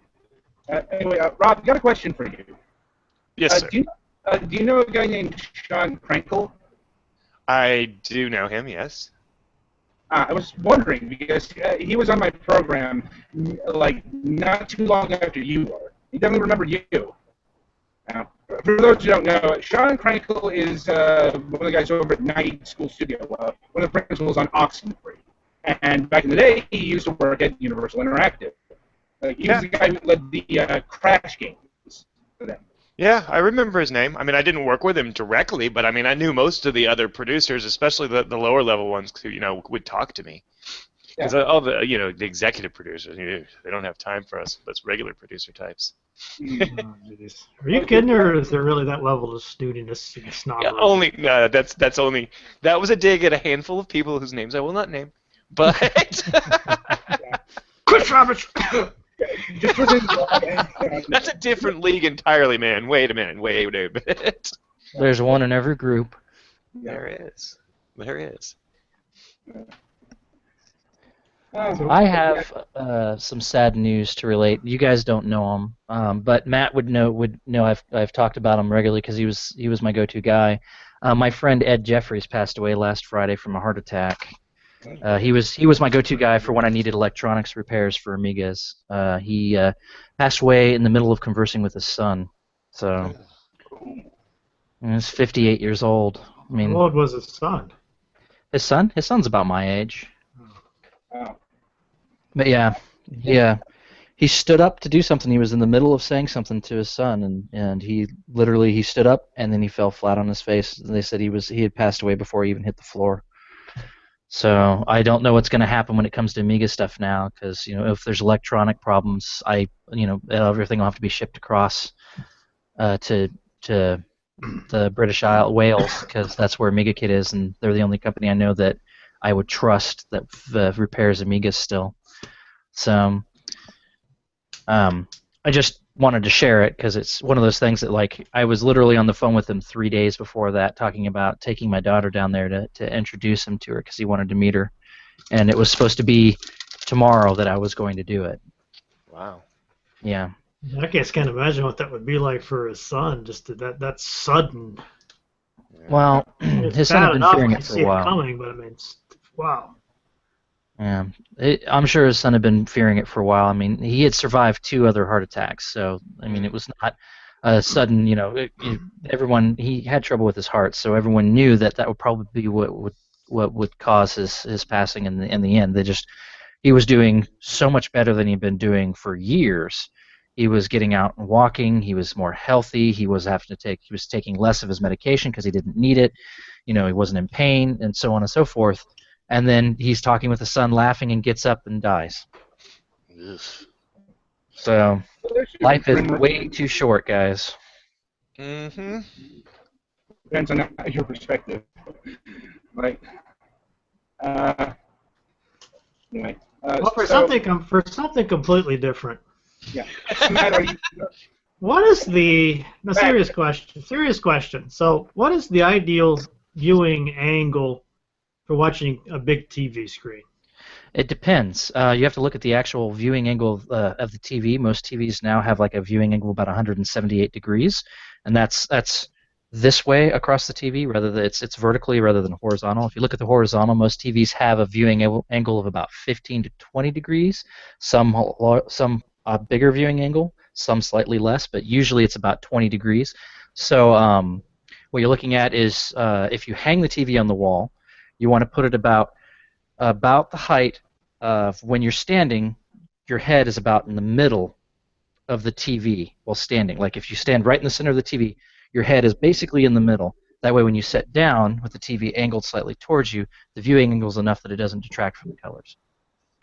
Anyway, Rob, I got a question for you. Yes, sir. Do you know a guy named Sean Krenkel? I do know him. Yes. I was wondering because he was on my program like not too long after you were. He definitely remembered you. For those who don't know, Sean Krenkel is one of the guys over at Night School Studio, one of the principals on Oxenfree. And back in the day, he used to work at Universal Interactive. He was the guy who led the Crash games for them. Yeah, I remember his name. I mean, I didn't work with him directly, but I mean, I knew most of the other producers, especially the lower level ones, who would talk to me. Because all the the executive producers, they don't have time for us. That's regular producer types. Oh, jeez. Are you kidding, or is there really that level of snootiness and snobbery? That was a dig at a handful of people whose names I will not name. But Chris Roberts! that's a different league entirely, man. Wait a minute. There's one in every group. There is. I have some sad news to relate. You guys don't know him, but Matt would know. I've talked about him regularly because he was my go-to guy. My friend Ed Jeffries passed away last Friday from a heart attack. He was my go-to guy for when I needed electronics repairs for Amigas. He passed away in the middle of conversing with his son. So he's 58 years old. I mean, How old was his son? his son's about my age. Oh. But yeah, he stood up to do something. He was in the middle of saying something to his son, and he stood up and then he fell flat on his face. They said he had passed away before he even hit the floor. So I don't know what's going to happen when it comes to Amiga stuff now, because if there's electronic problems, everything will have to be shipped across to the British Isle, Wales, because that's where Amiga Kit is, and they're the only company I know that I would trust that repairs Amigas still. So I just wanted to share it because it's one of those things that, like, I was literally on the phone with him 3 days before that talking about taking my daughter down there to introduce him to her because he wanted to meet her. And it was supposed to be tomorrow that I was going to do it. Wow. Yeah. I just can't imagine what that would be like for his son, just that's sudden. Well, It's his son bad had been enough fearing when it you for see a it while. coming, but I mean, wow. Yeah, I'm sure his son had been fearing it for a while. I mean, he had survived 2 other heart attacks, so I mean, it was not a sudden. Everyone he had trouble with his heart, so everyone knew that would probably be what would cause his passing in the end. He was doing so much better than he'd been doing for years. He was getting out and walking. He was more healthy. He was taking less of his medication because he didn't need it. He wasn't in pain, and so on and so forth. And then he's talking with his son, laughing, and gets up and dies. So life is way too short, guys. Mm-hmm. Depends on your perspective. Like, anyway. Well, for something completely different. Yeah. Matt, are you, What is serious question? Serious question. So, what is the ideal viewing angle for watching a big TV screen? It depends. You have to look at the actual viewing angle of the TV. Most TVs now have like a viewing angle of about 178 degrees, and that's this way across the TV. It's vertically rather than horizontal. If you look at the horizontal, most TVs have a viewing angle of about 15 to 20 degrees. Some bigger viewing angle, some slightly less, but usually it's about 20 degrees. So what you're looking at is if you hang the TV on the wall, you want to put it about the height of when you're standing. Your head is about in the middle of the TV while standing. Like if you stand right in the center of the TV, your head is basically in the middle. That way when you sit down with the TV angled slightly towards you, the viewing angle is enough that it doesn't detract from the colors.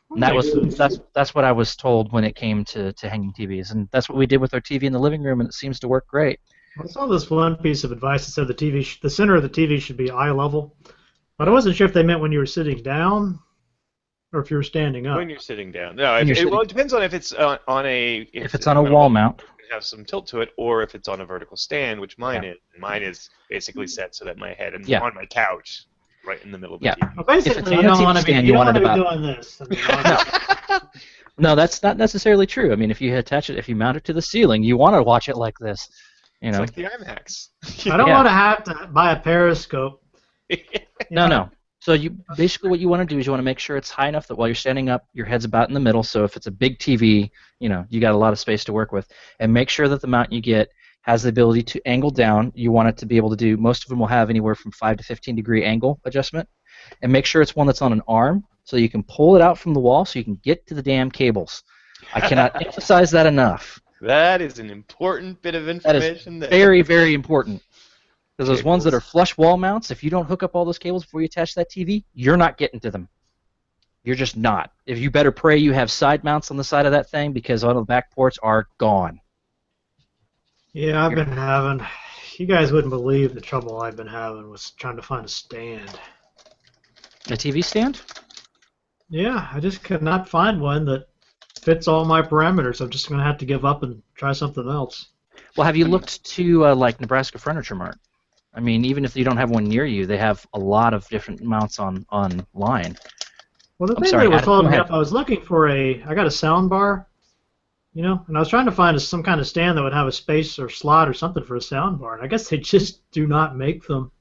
And that was Okay. that's what I was told when it came to hanging TVs, and that's what we did with our TV in the living room, and it seems to work great. I saw this one piece of advice that said the center of the TV should be eye level, but I wasn't sure if they meant when you were sitting down or if you were standing When up. you're sitting down. No, When you're well, sitting, it depends on if it's on a if it's on a wall mount, have some tilt to it, or if it's on a vertical stand, which mine yeah, is. Mine is basically set so that my head is yeah, on my couch, right in the middle of the yeah. TV. Well, If it's basically, on a TV stand, you you don't want want it to be about doing this. I mean, no, obviously. no. That's not necessarily true. I mean, if you attach it, if you mount it to the ceiling, you want to watch it like this, you It's know. like the IMAX. I don't Yeah. want to have to buy a periscope. No, no. So you basically what you want to do is you want to make sure it's high enough that while you're standing up, your head's about in the middle. So if it's a big TV, you got a lot of space to work with, and make sure that the mount you get has the ability to angle down. You want it to be able to do. Most of them will have anywhere from 5 to 15-degree angle adjustment, and make sure it's one that's on an arm so you can pull it out from the wall so you can get to the damn cables. I cannot emphasize that enough. That is an important bit of That is information. very, very important. Because those ones that are Cables. flush wall mounts, if you don't hook up all those cables before you attach that TV, you're not getting to them. You're just not. If you better pray you have side mounts on the side of that thing because all the back ports are gone. Yeah, I've been having. You guys wouldn't believe the trouble I've been having with trying to find a stand. A TV stand? Yeah, I just could not find one that fits all my parameters. I'm just going to have to give up and try something else. Well, have you looked to like Nebraska Furniture Mart? I mean, even if you don't have one near you, they have a lot of different mounts online. Well, the I'm thing sorry, that was Adam, go holding me ahead. up, I was looking for I got a sound bar, and I was trying to find some kind of stand that would have a space or slot or something for a sound bar, and I guess they just do not make them.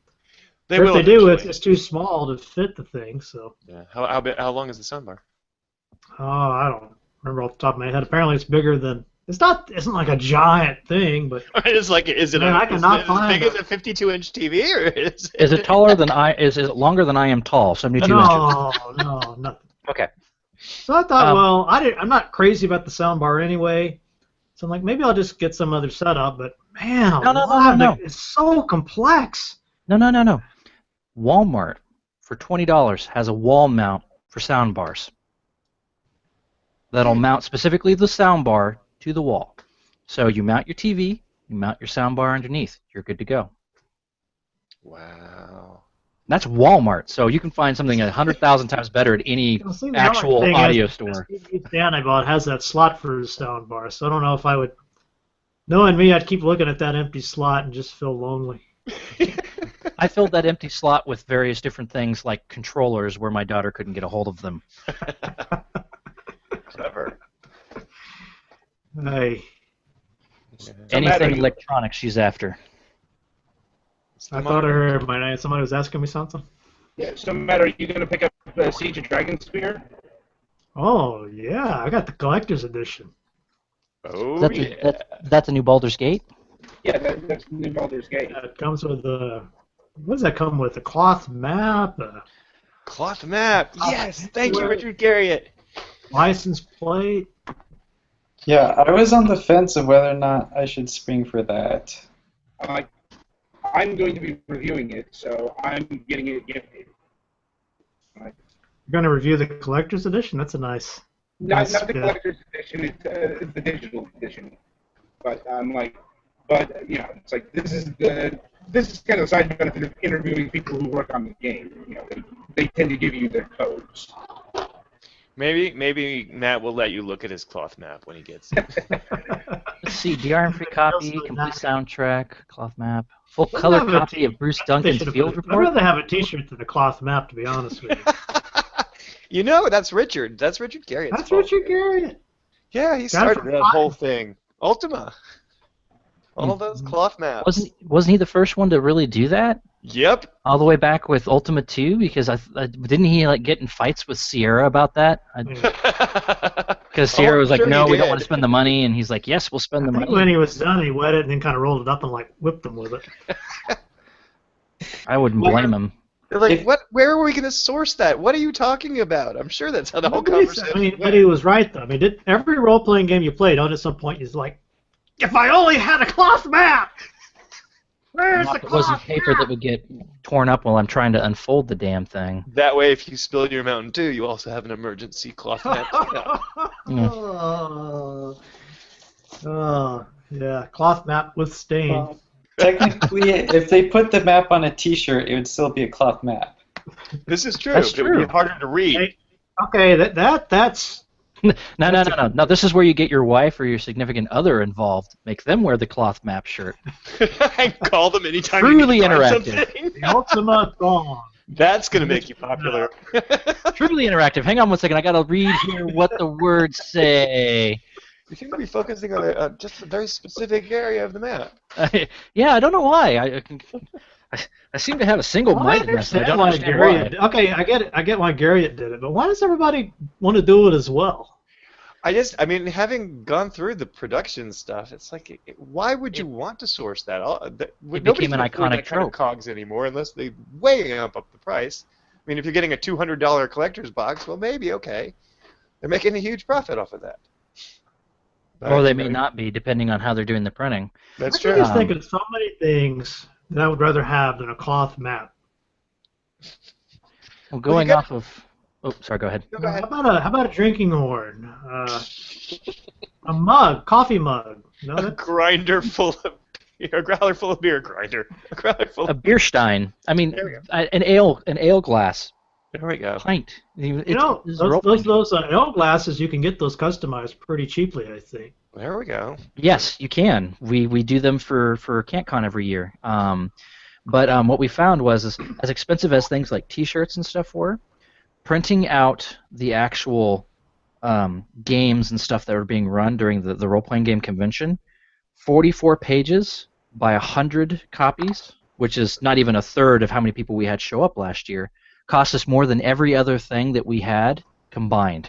They Or if will they do, eventually. it's too small to fit the thing, so. Yeah. How long is the soundbar? Oh, I don't remember off the top of my head. Apparently it's bigger than, isn't like a giant thing, but It's like, is it man, I is cannot it as find big as it. a 52-inch TV, or is Is it taller than is it longer than I am tall? 72 inches. No, nothing. Okay. So I thought, Um, well, I'm not crazy about the sound bar anyway. So I'm like, maybe I'll just get some other setup. But man, No. it's so complex. No. Walmart for $20 has a wall mount for sound bars that'll mount specifically the sound bar to the wall. So you mount your TV, you mount your sound bar underneath. You're good to go. Wow. That's Walmart, so you can find something 100,000 times better at any See, the only actual thing audio is, store. this TV stand I bought has that slot for the sound bar. So I don't know if I would, knowing me, I'd keep looking at that empty slot and just feel lonely. I filled that empty slot with various different things like controllers where my daughter couldn't get a hold of them. Clever. Hey, Anything electronic she's after. I thought I heard my name. Somebody was asking me something. Yeah, so Matt, are you going to pick up Siege of Dragonspear? Oh yeah, I got the collector's edition. Oh, That's a new Baldur's Gate? Yeah, that's New Baldur's Gate. It comes with what does that come with? A cloth map, a Cloth map. Yes, thank you, Richard Garriott. license plate. Yeah, I was on the fence of whether or not I should spring for that. I'm going to be reviewing it, so I'm getting it gifted. You're going to review the collector's edition? That's a nice. Not the fit. collector's edition, it's the digital edition. But it's like this is kind of a side benefit of interviewing people who work on the game. They tend to give you their codes. Maybe Matt will let you look at his cloth map when he gets it. Let's see, DRM-free copy, complete soundtrack, cloth map, full Wouldn't color have a copy of Bruce Duncan's field I'd report. rather have a T-shirt than a cloth map, to be honest with you. That's Richard. That's Richard Garriott. That's Richard Garriott. Yeah, he Guy started from that Fire. whole thing. Ultima. All those cloth maps. Wasn't he the first one to really do that? Yep. All the way back with Ultima 2, because didn't he get in fights with Sierra about that? Because Sierra was like, sure "No, he we don't did. want to spend the money," and he's like, "Yes, we'll spend the I think money." when he was done, he wet it and then kind of rolled it up and whipped him with it. I wouldn't blame him. They're like, what? Where are we going to source that? What are you talking about? I'm sure that's how the whole conversation but went. he was right though. I mean, every role-playing game you played on at some point is like, if I only had a cloth map. Where's Not the if it wasn't cloth paper that map? would get torn up while I'm trying to unfold the damn thing. That way, if you spill your Mountain Dew, you also have an emergency cloth map cleanup. Yeah. Oh, yeah, cloth map with stain. Well, technically, if they put the map on a T-shirt, it would still be a cloth map. This is true. That's but It would be true. harder to read. Hey, okay, that's No. This is where you get your wife or your significant other involved. Make them wear the cloth map shirt. And call them anytime Truly you need to find interactive. something. the ultimate song. That's going to make you popular. Truly interactive. Hang on one second. I gotta read here what the words say. You seem to be focusing on just a very specific area of the map. Yeah, I don't know why. I seem to have a Well, I single-mindedness. I understand don't why understand why. Garriott. Okay, I get it. I get why Garriott did it, but why does everybody want to do it as well? I mean, having gone through the production stuff, it's like, why would you want to source that? Nobody's became an gonna afford iconic that kind of trope. cogs anymore unless they way amp up the price. I mean, if you're getting a $200 collector's box, well, maybe, okay. They're making a huge profit off of that. But, Or they you may know, not be, depending on how they're doing the printing. That's I can true. just think of so many things that I would rather have than a cloth map. Well, going got- off of... Oh, sorry, go ahead. Go ahead. How about a drinking horn? A mug, coffee mug. No, A that's grinder full of beer, a growler full of beer grinder. A growler full A of... beer stein. I mean, There we go. an ale glass. There we go. Pint. you know those ale glasses you can get those customized pretty cheaply, I think. There we go. Yes, you can. We do them for CantCon every year. But what we found was, as expensive as things like T-shirts and stuff were, printing out the actual games and stuff that were being run during the role-playing game convention, 44 pages by 100 copies, which is not even a third of how many people we had show up last year, cost us more than every other thing that we had combined.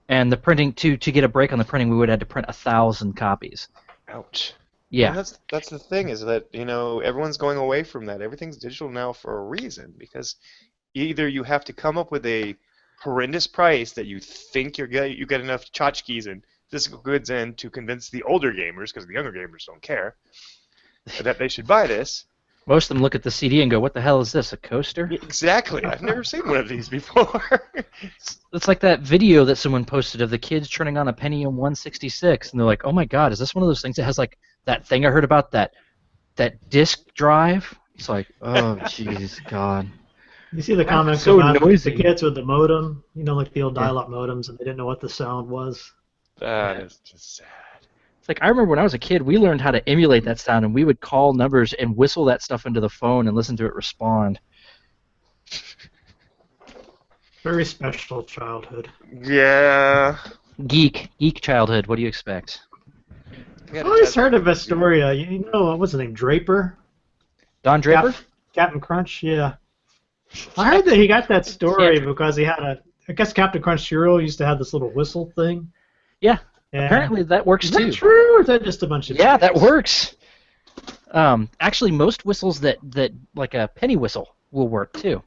And the printing, to get a break on the printing, we would have had to print 1,000 copies. Ouch. Yeah. And that's the thing, is that, you know, everyone's going away from that. Everything's digital now for a reason, because either you have to come up with a horrendous price that you think you get enough tchotchkes and physical goods in to convince the older gamers, because the younger gamers don't care, that they should buy this. Most of them look at the CD and go, "What the hell is this? A coaster?" Exactly. I've never seen one of these before. It's like that video that someone posted of the kids turning on a Pentium 166, and they're like, "Oh my God, is this one of those things that has like that thing I heard about, that disk drive?" It's like, oh jeez, God. You see the comments so about noisy. the kids with the modem, you know, like the old dial-up modems, and they didn't know what the sound was. That is just sad. It's like, I remember when I was a kid, we learned how to emulate that sound, and we would call numbers and whistle that stuff into the phone and listen to it respond. Very special childhood. Yeah. Geek childhood. What do you expect? We I gotta always test- heard of Astoria. You know, what's his name? Draper? Don Draper? Captain Crunch, yeah. I heard that he got that story because he had I guess Captain Crunch cereal used to have this little whistle thing. Yeah. And Apparently that works is too. that true, or is that just a bunch of Yeah, that BS? works. Actually, most whistles that like a penny whistle will work too.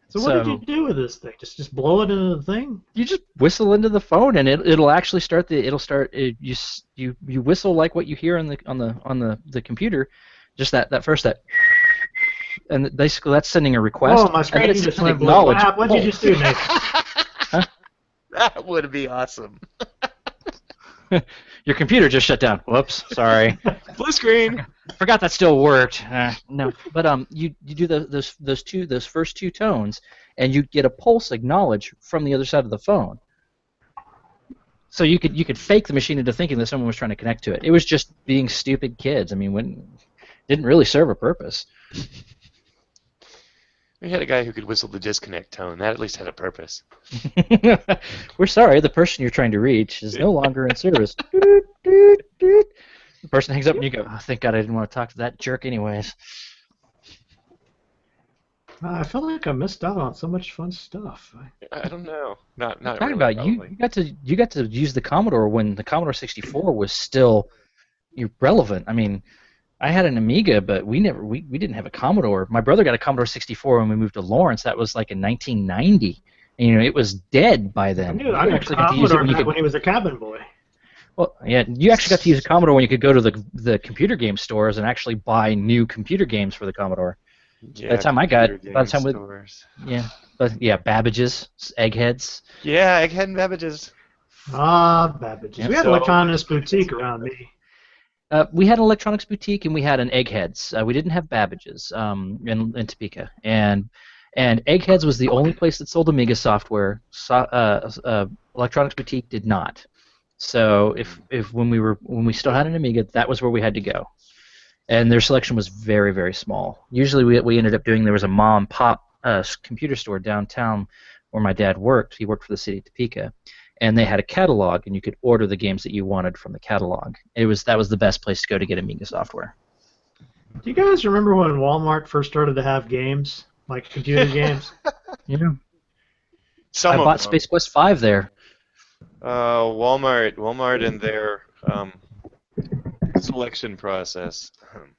So what did you do with this thing? Just blow it into the thing? You just whistle into the phone, and it'll actually start you whistle like what you hear on the computer, just that first, and basically that's sending a request. Oh, my and then screen it's just an went blue. acknowledge. What did you just do, Nathan? That would be awesome. Your computer just shut down. Whoops, sorry. Blue screen. Forgot that still worked. No, but you do those first two tones, and you get a pulse acknowledge from the other side of the phone. So you could fake the machine into thinking that someone was trying to connect to it. It was just being stupid kids. I mean, didn't really serve a purpose. We had a guy who could whistle the disconnect tone. That at least had a purpose. We're sorry, the person you're trying to reach is no longer in service. Doot, doot, doot. The person hangs up and you go, "Oh, thank God I didn't want to talk to that jerk anyways." I feel like I missed out on so much fun stuff. I don't know. Not Talking really, about probably. you got to use the Commodore when the Commodore 64 was still relevant. I mean, I had an Amiga, but we didn't have a Commodore. My brother got a Commodore 64 when we moved to Lawrence. That was like in 1990. And, it was dead by I then. knew You I actually got to use it Commodore when you back could. when he was a cabin boy. Well, yeah, you actually got to use a Commodore when you could go to the computer game stores and actually buy new computer games for the Commodore. Yeah, By the time computer by the game time we, stores. yeah, Babbage's, Eggheads. Yeah, Egghead and Babbage's. Ah, Babbage's. Yeah. We had So Electronics many Boutique memories. around me. We had an Electronics Boutique and we had an Eggheads. We didn't have Babbage's in Topeka, and Eggheads was the only place that sold Amiga software. Electronics Boutique did not. So if when we still had an Amiga, that was where we had to go. And their selection was very, very small. Usually we ended up doing, there was a mom and pop computer store downtown where my dad worked. He worked for the city of Topeka. And they had a catalog, and you could order the games that you wanted from the catalog. That was the best place to go to get Amiga software. Do you guys remember when Walmart first started to have games, like computer games? Yeah. Some I of bought them. Space Quest 5 there. Walmart and their selection process.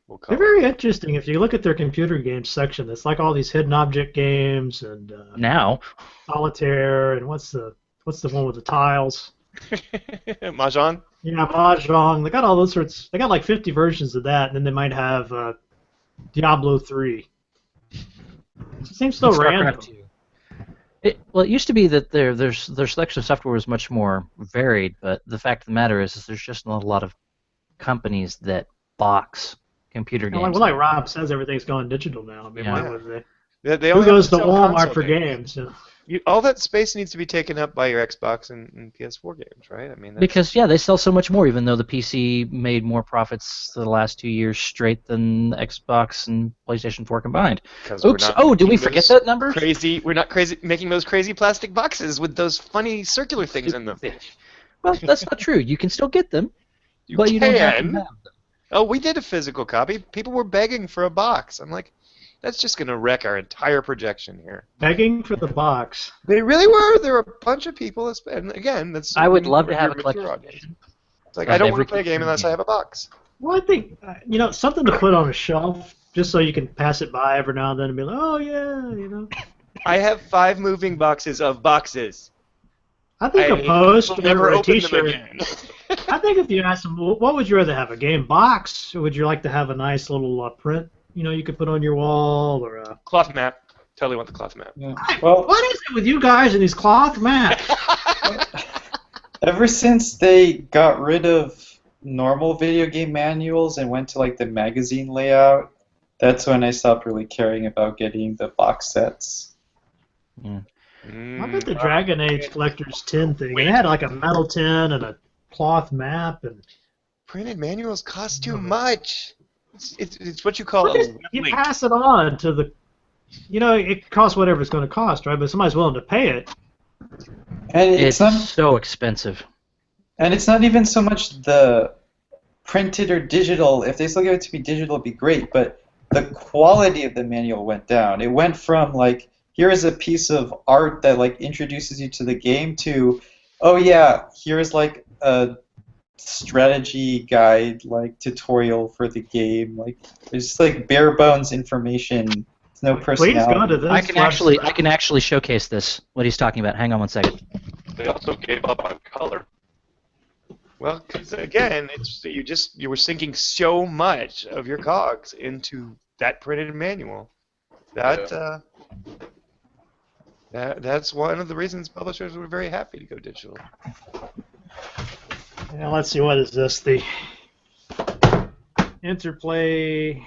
We'll call They're it. very interesting. If you look at their computer games section, it's like all these hidden object games and Now, solitaire and what's the one with the tiles? Mahjong? Yeah, Mahjong. They got all those sorts. They got like 50 versions of that, and then they might have Diablo 3. It seems so random. StarCraft 2. It used to be that their selection of software was much more varied, but the fact of the matter is there's just not a lot of companies that box computer games. Like Rob says, everything's going digital now. I mean, Yeah. why would they? They Who only goes to have sell Walmart console for games. games? You know? All that space needs to be taken up by your Xbox and PS4 games, right? I mean, Because they sell so much more, even though the PC made more profits the last 2 years straight than Xbox and PlayStation 4 combined. Oops! Oh, did we forget that number? We're not crazy making those crazy plastic boxes with those funny circular things in them. Well, that's not true. You can still get them, You but you don't have to can. have them. Oh, we did a physical copy. People were begging for a box. I'm like, that's just going to wreck our entire projection here. Begging for the box. They really were. There were a bunch of people. And again, that's. I would love to your have a mature collection audience. It's like, of I don't every want to play a game computer unless game. I have a box. Well, I think something to put on a shelf, just so you can pass it by every now and then and be like, oh yeah. I have 5 moving boxes of boxes. I think I a poster will never or a open them T-shirt. again. I think if you ask them, what would you rather have, a game box, or would you like to have a nice little print, you could put on your wall, or a... Cloth map. Totally want the cloth map. Yeah. Well, What is it with you guys and these cloth maps? ever since they got rid of normal video game manuals and went to like the magazine layout, that's when I stopped really caring about getting the box sets. I bet the Dragon Age Collector's Tin thing, and it had like a metal tin and a cloth map, and Printed manuals cost too much. It's what you call Well, a just, web you link. pass it on to the... it costs whatever it's going to cost, right? But somebody's willing to pay it. And It's it's not, so expensive. and it's not even so much the printed or digital. If they still give it to me digital, it'd be great. But the quality of the manual went down. It went from like, here is a piece of art that like introduces you to the game to, oh yeah, here's like a strategy guide, like tutorial for the game. Like there's just like bare bones information. There's no Please go to personality. this. I can actually showcase this. What he's talking about. Hang on one second. They also gave up on color. Well, because again, you were sinking so much of your cogs into that printed manual. That's one of the reasons publishers were very happy to go digital. Yeah, let's see, what is this? The Interplay...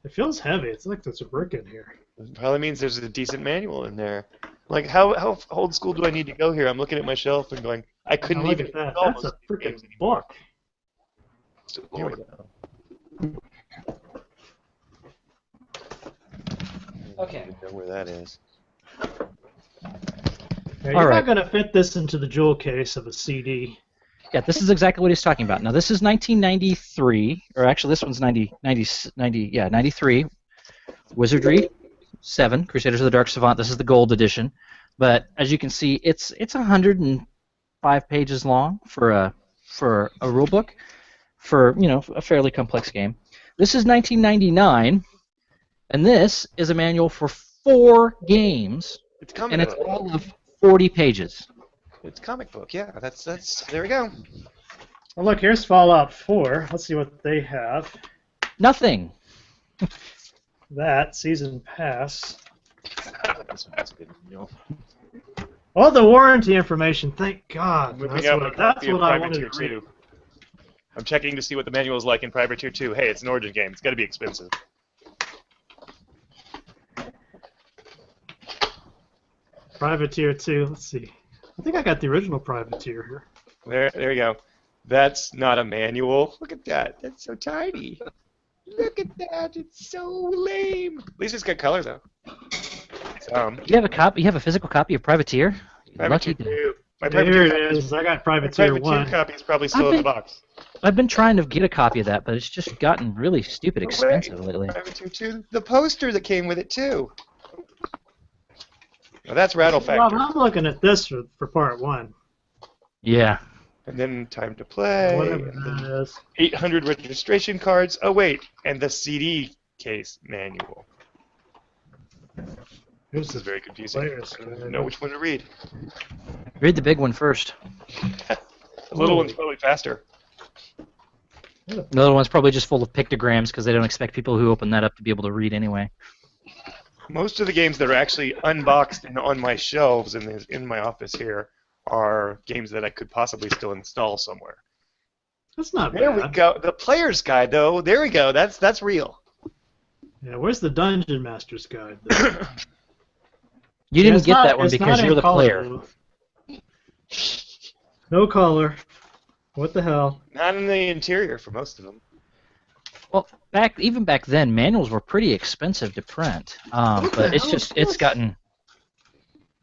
It feels heavy. It's like there's a brick in here. It probably means there's a decent manual in there. Like, how old school do I need to go here? I'm looking at my shelf and going, I couldn't Now look even at that. install That's most a of these freaking games anymore. book. Here we go. Okay. I don't know where that is. Yeah, All you're right. not going to fit this into the jewel case of a CD. Yeah, this is exactly what he's talking about. Now, this is 1993, or actually, this one's 93. Wizardry 7, Crusaders of the Dark Savant. This is the gold edition. But as you can see, it's 105 pages long for a rule book for a fairly complex game. This is 1999, and this is a manual for 4 games, It's coming. and it's all of 40 pages. It's comic book. Yeah, that's there we go. Well, look, here's Fallout 4. Let's see what they have. Nothing. That season pass. That's good. All the warranty information. Thank God. I'm whipping That's out my what, that's copy of what I wanted Privateer to read. 2. I'm checking to see what the manual is like in Privateer 2. Hey, it's an Origin game. It's got to be expensive. Privateer 2. Let's see. I think I got the original Privateer here. There you go. That's not a manual. Look at that. That's so tiny. Look at that. It's so lame. At least it's got color though. You have a copy. You have a physical copy of Privateer. You're Privateer lucky. 2. My Here Privateer it copy is. I got my Privateer Privateer 1. copy is probably still in the box. I've been trying to get a copy of that, but it's just gotten really stupid No expensive way. lately. Privateer 2. The poster that came with it too. Well, that's Rattle Well, Factor. I'm looking at this for part 1. Yeah. And then Time to Play. Whatever And then that is. 800 registration cards. Oh wait, and the CD case manual. Here's This is the very confusing. player's I don't even guide. know which one to read. Read the big one first. The little one's probably faster. The other one's probably just full of pictograms because they don't expect people who open that up to be able to read anyway. Most of the games that are actually unboxed and on my shelves in my office here are games that I could possibly still install somewhere. That's not There bad. we go. The player's guide, though. There we go. That's real. Yeah, where's the Dungeon Master's Guide? Though? You Yeah, didn't it's get not- that one it's because not you're in the color, player. though. No color. What the hell? Not in the interior for most of them. Well, even back then, manuals were pretty expensive to print. What the But it's hell just is it's this? gotten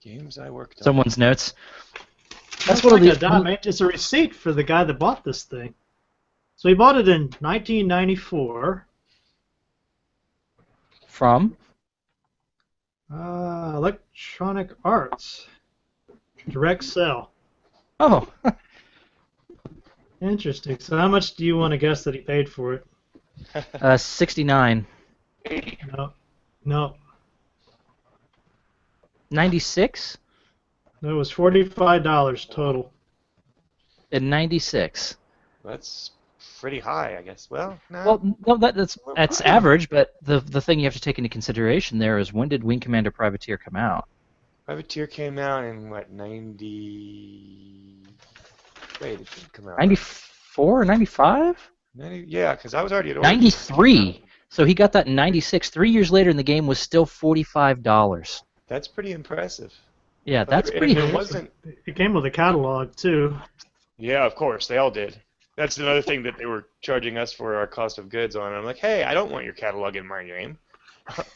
Games I worked on. someone's notes. That's one of like the- a dime. It's a receipt for the guy that bought this thing. So he bought it in 1994. From Electronic Arts. Direct sell. oh, Interesting. So how much do you want to guess that he paid for it? 69, No. No. 96, It was $45 total. and 96. That's pretty high, I guess. Well, no. Well, no, that's average, but the thing you have to take into consideration there is when did Wing Commander Privateer come out? Privateer came out in what, 90? Wait, it didn't come out. 94 or 95? 90, yeah, because I was already at Origin. 93. So he got that in 96. 3 years later, and the game was still $45. That's pretty impressive. Yeah, that's And pretty. there wasn't. It came with a catalog too. Yeah, of course, they all did. That's another thing that they were charging us for our cost of goods on. I'm like, hey, I don't want your catalog in my game.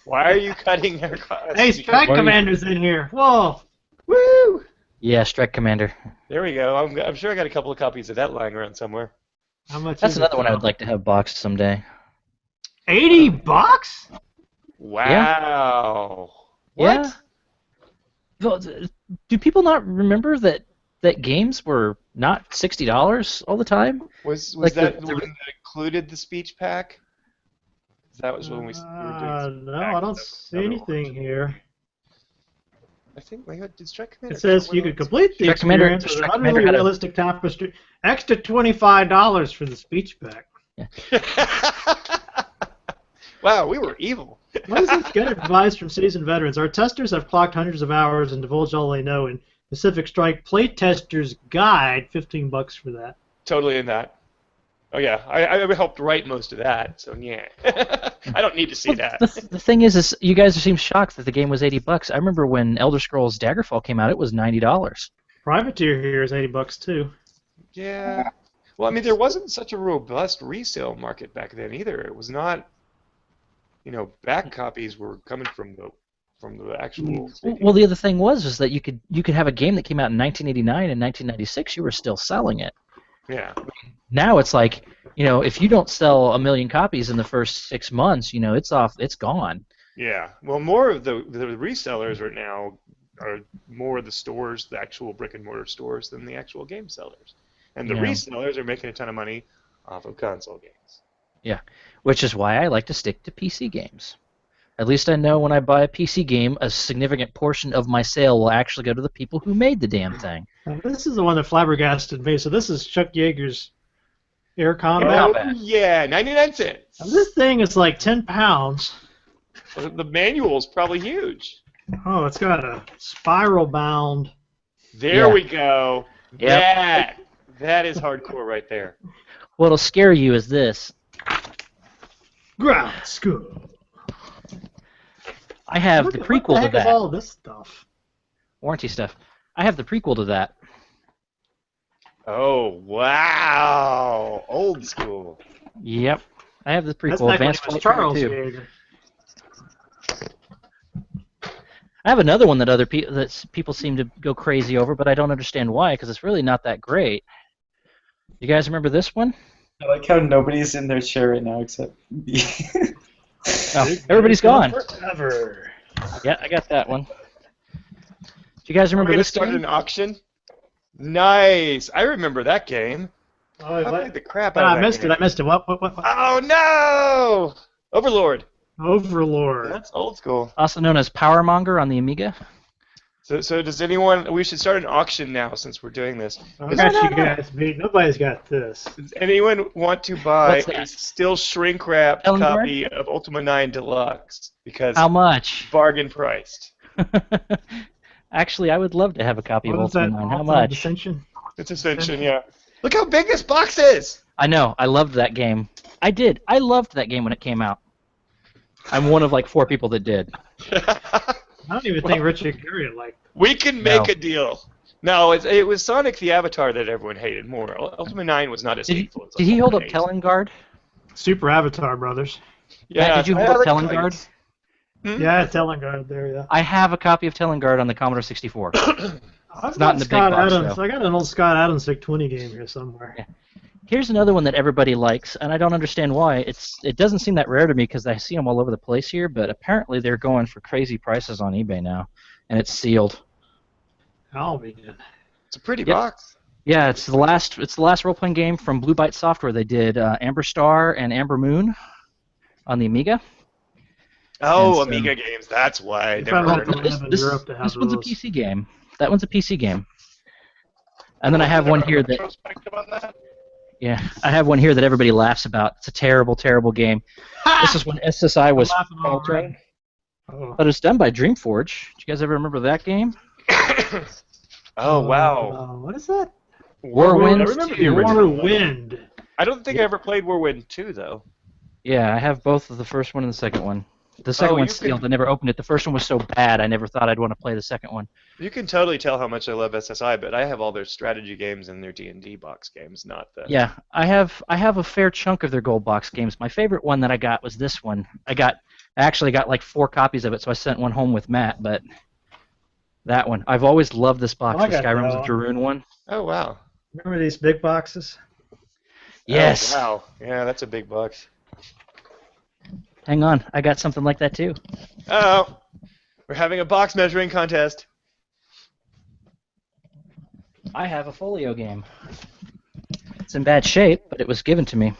Why are you cutting our cost? Hey, Strike Why are you- Commander's in here. Whoa. Woo! Yeah, Strike Commander. There we go. I'm sure I got a couple of copies of that lying around somewhere. How much That's is another it? one I would like to have boxed someday. $80? Wow. Yeah. What? Well, do people not remember that games were not $60 all the time? Was Like that the- the one that included the speech pack? That was when we were doing. No, I don't see anything here. I think did Strike Commander. It says you could complete the Strike Commander- experience with an Strike utterly Commander had a- realistic tapestry. Extra $25 for the speech pack. Wow, we were evil. What is this? Get advice from seasoned veterans. Our testers have clocked hundreds of hours and divulged all they know in Pacific Strike Playtester's Guide. $15 for that. Totally in that. Oh yeah, I helped write most of that, so yeah. I don't need to see that. The thing is you guys seem shocked that the game was $80. I remember when Elder Scrolls Daggerfall came out, it was $90. Privateer here is $80 too. Yeah. Well, I mean, there wasn't such a robust resale market back then either. It was not. Back copies were coming from the actual. Well, the other thing was that you could have a game that came out in 1989 and 1996, you were still selling it. Yeah. Now it's like, if you don't sell 1 million copies in the first 6 months, it's gone. Yeah. Well, more of the resellers right now are more of the stores, the actual brick and mortar stores, than the actual game sellers. And the Yeah. resellers are making a ton of money off of console games. Yeah, which is why I like to stick to PC games. At least I know when I buy a PC game, a significant portion of my sale will actually go to the people who made the damn thing. Now, this is the one that flabbergasted me. So this is Chuck Yeager's Air Oh, Combat. yeah, 99 Now, cents. this thing is like 10 pounds. Well, the manual's probably huge. Oh, it's got a spiral bound. There Yeah. we go. Yep. That is hardcore right there. What'll scare you is this. Ground school. I have What the what prequel the to heck is that. all this stuff? Warranty stuff. I have the prequel to that. Oh, wow. Old school. Yep. I have the That's prequel, back when Advanced it was Flight Charles 32. Yeager. I have another one that people seem to go crazy over, but I don't understand why, because it's really not that great. You guys remember this one? I like how nobody's in their chair right now except me. Oh, everybody's gone. Forever. Yeah, I got that one. Do you guys remember We're going to this start game? an auction? Nice. I remember that game. Oh, I what? played the crap Oh, out of I that missed game. it. I missed it. What? Oh, no! Overlord. Overlord. That's old school. Also known as Powermonger on the Amiga. So does anyone... We should start an auction now since we're doing this. I got you guys beat. Nobody's got this. Does anyone want to buy What's that? a still shrink-wrapped Telling copy of Ultima 9 Deluxe? Because How much? bargain priced. Actually, I would love to have a copy of What is Ultima that? 9. How Ultimate much? Dissension? It's Ascension, yeah. Look how big this box is! I know. I loved that game. I did. I loved that game when it came out. I'm one of like 4 people that did. I don't even think Richard Garriott liked it. We can make No. a deal. No, it was Sonic the Avatar that everyone hated more. Ultima 9 was not as hateful as Did he hold up Ultima 8. Telengard? Super Avatar Brothers. Yeah, Did you I hold up like Telengard? kites. Hmm? Yeah, Telengard there, yeah. I have a copy of Telengard on the Commodore 64. I've not got in the big Scott box, Adams. though. I got an old Scott Adams VIC-20 game here somewhere. Yeah. Here's another one that everybody likes, and I don't understand why. It doesn't seem that rare to me because I see them all over the place here, but apparently they're going for crazy prices on eBay now, and it's sealed. Albion. It's a pretty Yep. box. Yeah, it's the last role-playing game from Blue Byte Software. They did Amber Star and Amber Moon on the Amiga. Oh, And so- Amiga games. That's why I You never probably heard have of to it. live in Europe to have This one's a those. PC game. That one's a PC game. And then I have one here that Retrospective on that? I have one here that everybody laughs about. It's a terrible, terrible game. This is when SSI was I'm laughing faltering, already. Oh. but it's done by Dreamforge. Do you guys ever remember that game? Oh, wow. What is that? Warwind. I remember the original. Warwind. I don't think I ever played Warwind 2, though. Yeah, I have both of the first one and the second one. The second Oh, one's you can- sealed. I never opened it. The first one was so bad, I never thought I'd want to play the second one. You can totally tell how much I love SSI, but I have all their strategy games and their D&D box games, not the... Yeah, I have a fair chunk of their gold box games. My favorite one that I got was this one. I actually got like 4 copies of it, so I sent one home with Matt, but that one. I've always loved this box, Oh, I the got Skyrim's that of Darun one. Oh, wow. Remember these big boxes? Yes. Oh, wow. Yeah, that's a big box. Hang on, I got something like that too. Uh-oh. We're having a box measuring contest. I have a folio game. It's in bad shape, but it was given to me.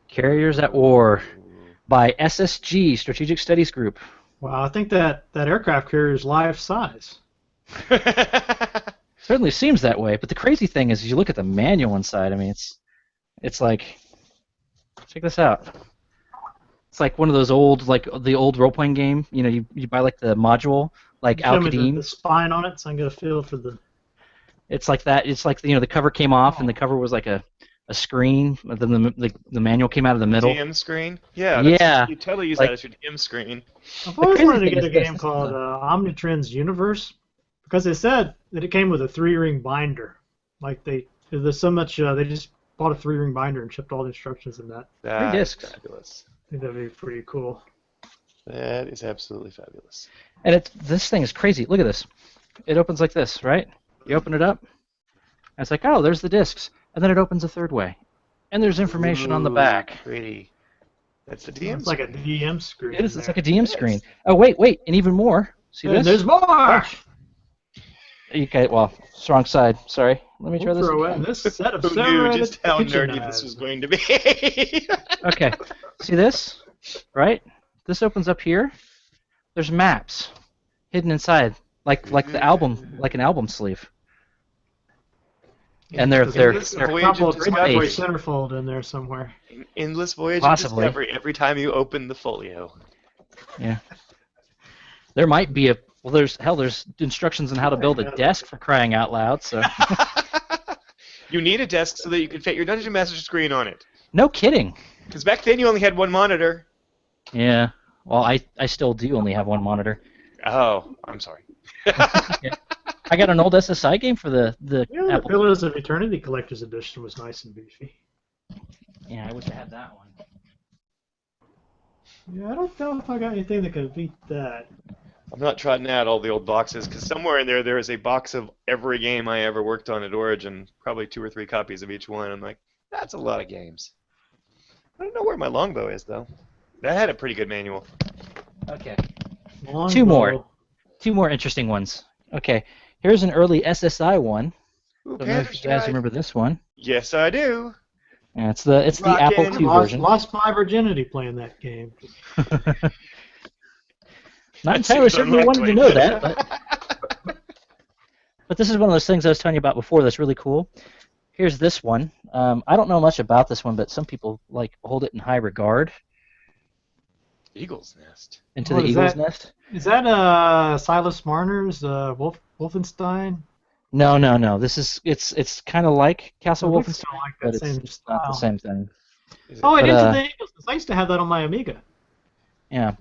Carriers at War by SSG, Strategic Studies Group. Wow, I think that aircraft carrier is life size. Certainly seems that way, but the crazy thing is you look at the manual inside, I mean, it's like, check this out. It's like one of those old, like the old role-playing game, you know, you buy like the module, like Show me Al-Qadim. the spine on it so I can get a feel for the... It's like that. It's like, you know, the cover came off and the cover was like a screen, but then the manual came out of the middle. DM screen? Yeah. Yeah. You totally use Like- that as your DM screen. I've always crazy wanted to thing get is a this, game this called is Omnitrend's Universe because they said that it came with a 3-ring binder. Like there's so much, they just bought a 3-ring binder and shipped all the instructions in that. That's discs. fabulous. I think that'd be pretty cool. That is absolutely fabulous. And this thing is crazy. Look at this. It opens like this, right? You open it up, and it's like, oh, there's the discs. And then it opens a third way. And there's information on the Ooh, back. Pretty. That's the DM It's like a screen. DM screen. It is. It's there. like a DM screen. Oh, wait, and even more. See And this? there's more! Okay, well, strong side. Sorry. Let me try We'll this throw again. in this set of Who knew serrated just how kitchen nerdy this knives. was going to be? Okay. See this? right? This opens up here. There's maps hidden inside, like the album, like an album sleeve. And they're Endless they're voyage Couple of of Broadway discovery. centerfold in there somewhere. An endless voyage Possibly. of discovery every time you open the folio. Yeah. There might be a there's instructions on how to build a desk for crying out loud. So You need a desk so that you can fit your Dungeon Master screen on it. no kidding. Because back then you only had one monitor. Yeah. Well, I still do only have one monitor. Oh, I'm sorry. Yeah. I got an old SSI game for the Yeah, the Apple. Pillars of Eternity Collector's Edition was nice and beefy. Yeah, I wish I had that one. Yeah, I don't know if I got anything that could beat that. I'm not trotting out all the old boxes because somewhere in there is a box of every game I ever worked on at Origin, probably 2 or 3 copies of each one. I'm like, that's a lot of games. I don't know where my longbow is though. That had a pretty good manual. Okay. Longbow. Two more interesting ones. Okay. Here's an early SSI one. Ooh, Don't know if you guys remember this one. Yes, I do. Yeah, it's the Apple Rockin'. II version. Lost my virginity playing that game. Not That entirely seems certain we wanted to unlikely. know that, but this is one of those things I was telling you about before that's really cool. Here's this one. I don't know much about this one, but some people hold it in high regard. Eagle's Nest. Into What the is Eagle's that? Nest. Is that Silas Marner's Wolfenstein? No. This is it's kind of like Castle It looks Wolfenstein, kinda like but that same it's not the style. same thing. Oh, But, and Into the Eagles. I used to have that on my Amiga. Yeah.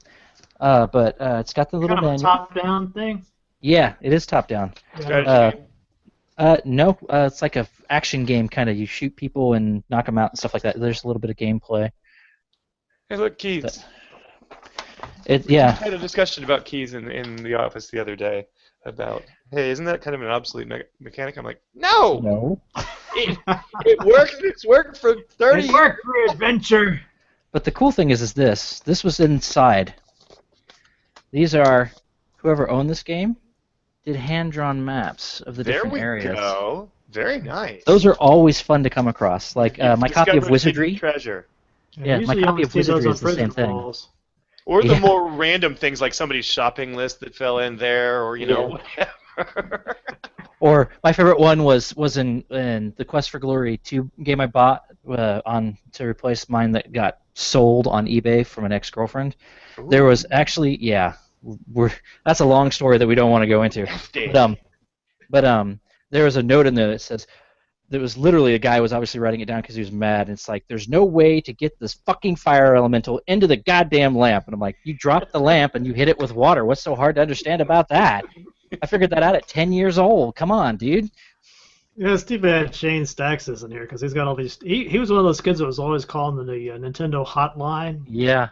But it's got the little Kind of a manual. top-down thing. Yeah, it is top down. Strategy game. No, it's like a action game kind of. You shoot people and knock them out and stuff like that. There's a little bit of gameplay. Hey, look, keys. I I had a discussion about keys in the office the other day about, hey, isn't that kind of an obsolete mechanic? I'm like, no! No. It works. It's worked for 30 It years. worked for adventure. But the cool thing is this. This was inside. These are whoever owned this game did hand-drawn maps of the There different we areas. go. Very nice. Those are always fun to come across. Like You've my copy of discovered Wizardry. hidden treasure. Yeah, my usually you copy only of see those Wizardry on is the same prison thing. walls. Or the Yeah. more random things like somebody's shopping list that fell in there, or, whatever. Or my favorite one was in the Quest for Glory 2 game I bought on to replace mine that got sold on eBay from an ex-girlfriend. There was actually that's a long story that we don't want to go into. But there was a note in there that says there was literally a guy was obviously writing it down because he was mad. And it's like there's no way to get this fucking fire elemental into the goddamn lamp. And I'm like, you dropped the lamp and you hit it with water. What's so hard to understand about that? I figured that out at 10 years old. Come on, dude. Yeah, it's too bad Shane Stacks isn't here because he's got all these. He was one of those kids that was always calling the Nintendo hotline. Yeah.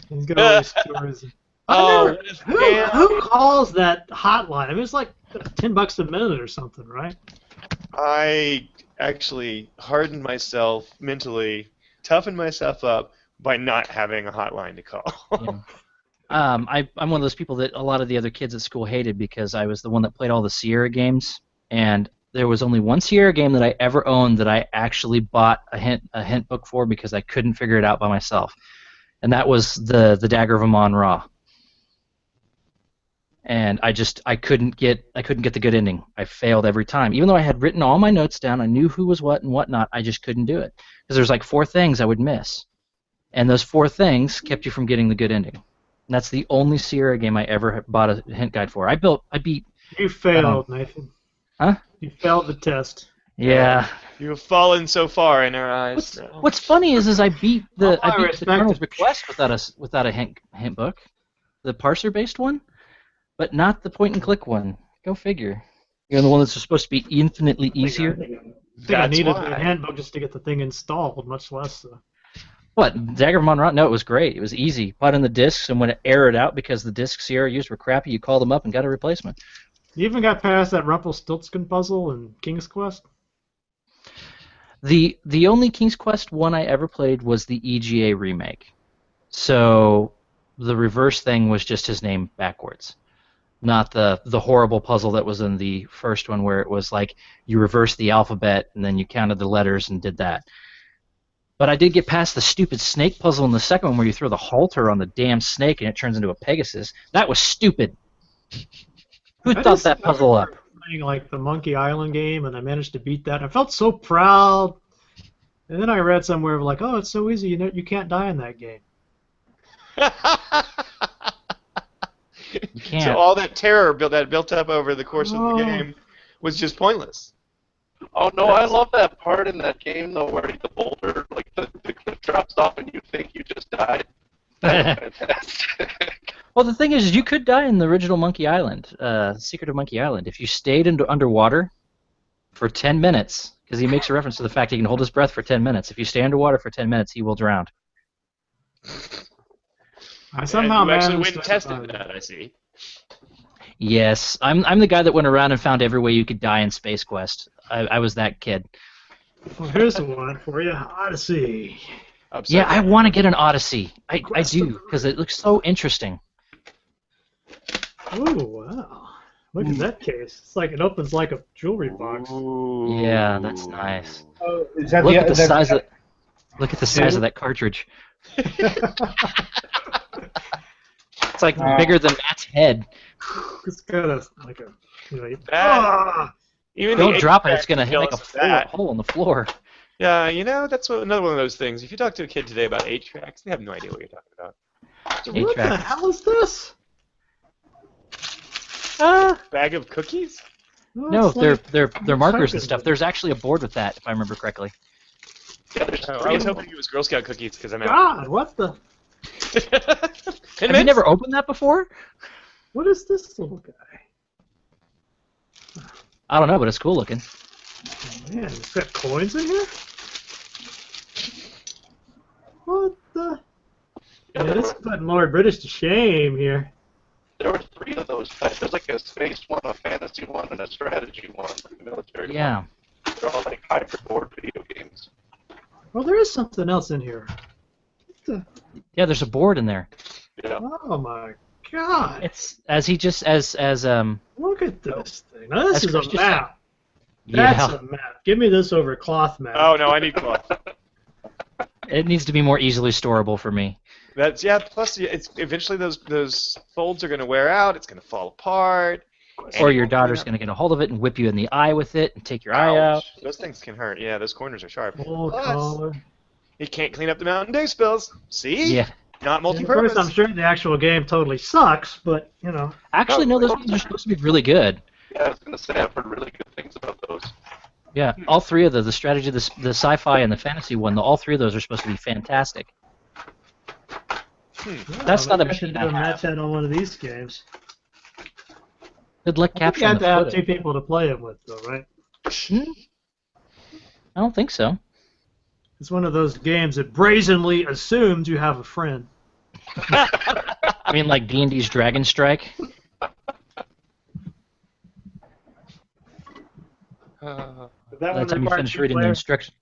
He's got all these stories. Oh, Who calls that hotline? I mean, it's like $10 a minute or something, right? I actually hardened myself mentally, toughened myself up by not having a hotline to call. Yeah. I'm one of those people that a lot of the other kids at school hated because I was the one that played all the Sierra games, and there was only one Sierra game that I ever owned that I actually bought a hint book for because I couldn't figure it out by myself, and that was the Dagger of Amon-Ra. And I couldn't get the good ending. I failed every time, even though I had written all my notes down. I knew who was what and whatnot. I just couldn't do it because there's like 4 things I would miss, and those 4 things kept you from getting the good ending. And that's the only Sierra game I ever bought a hint guide for. I beat. You failed, Nathan. Huh? You failed the test. Yeah. You have fallen so far in our eyes. What's funny is I beat the respect Colonel's it. Request without a hint book, the parser based one, but not the point and click one. Go figure. You're the one that's supposed to be infinitely easier. I think I That's needed why. the handbook just to get the thing installed, much less. What, Dagger of Amon-Ra? No, it was great. It was easy. Put in the discs, and when it errored out because the discs Sierra used were crappy, you called them up and got a replacement. You even got past that Rumpelstiltskin puzzle in King's Quest? The only King's Quest one I ever played was the EGA remake. So the reverse thing was just his name backwards. Not the horrible puzzle that was in the first one where it was like you reversed the alphabet and then you counted the letters and did that. But I did get past the stupid snake puzzle in the second one where you throw the halter on the damn snake and it turns into a Pegasus. That was stupid. Who I thought just that puzzle up? remember playing like the Monkey Island game, and I managed to beat that. I felt so proud. And then I read somewhere like, "Oh, it's so easy. You can't die in that game." You can't. So all that terror that built up over the course of the Oh. game was just pointless. Oh no, I love that part in that game though, where the boulder, like the cliff drops off, and you think you just died. That's fantastic. Well, the thing is, you could die in the original Monkey Island, Secret of Monkey Island, if you stayed underwater for 10 minutes, because he makes a reference to the fact he can hold his breath for 10 minutes. If you stay underwater for 10 minutes, he will drown. I somehow you actually managed went and to tested that, I see. Yes, I'm the guy that went around and found every way you could die in Space Quest. I was that kid. Well, here's the one for you, Odyssey. Upside Yeah, I down. want to get an Odyssey. I Quest do, of- because it looks so interesting. Oh wow! Look at that case. It's like it opens like a jewelry box. Ooh. Yeah, that's nice. Oh, is that Look at the that- size of look at the size of that cartridge. It's like bigger than Matt's head. It's got a like a. You know, That- Even Don't the drop it; eight-track it's gonna is make a jealous of that. hole in the floor. Yeah, that's another one of those things. If you talk to a kid today about 8-tracks, they have no idea what you're talking about. what the Eight-track. hell is this? Bag of cookies? No, it's like- they're markers and Something. stuff. There's actually a board with that, if I remember correctly. Yeah, there's Oh, I three was of them. hoping it was Girl Scout cookies because I'm out. God, what the? Have you never opened that before? What is this little guy? I don't know, but it's cool looking. Oh, man, it's got coins in here. What the? Yeah, Yeah, this is putting Lord British to shame here. There were three of those types. There's like a space one, a fantasy one, and a strategy one, like a military Yeah. one. They're all like hybrid board video games. Well, there is something else in here. What Yeah, there's a board in there. Yeah. the? Oh my God! It's as he just as Look at this thing. Now this As is a Chris just map. That's yeah. a map. Give me this over a cloth map. Oh, no, I need cloth. It needs to be more easily storable for me. Plus, it's eventually those folds are going to wear out. It's going to fall apart. Or your daughter's going to get a hold of it and whip you in the eye with it and take your eye out. Ouch. Those things can hurt. Yeah, those corners are sharp. Full Plus, color. you can't clean up the Mountain Dew spills. See? Yeah. Not And of multi-purpose. course, I'm sure the actual game totally sucks, but you know. Actually, no, those ones are supposed to be really good. Yeah, I was gonna say I've heard really good things about those. Yeah, all three of the strategy, the sci-fi, and the fantasy one, all three of those are supposed to be fantastic. That's not a maybe I should machine do I a match have. head on one of these games. Good luck I think you capturing have the to have footage. two people to play it with, though, right? I don't think so. It's one of those games that brazenly assumes you have a friend. I mean, like D&D's Dragon Strike. That By one the time you requires finish two reading the players? instructions,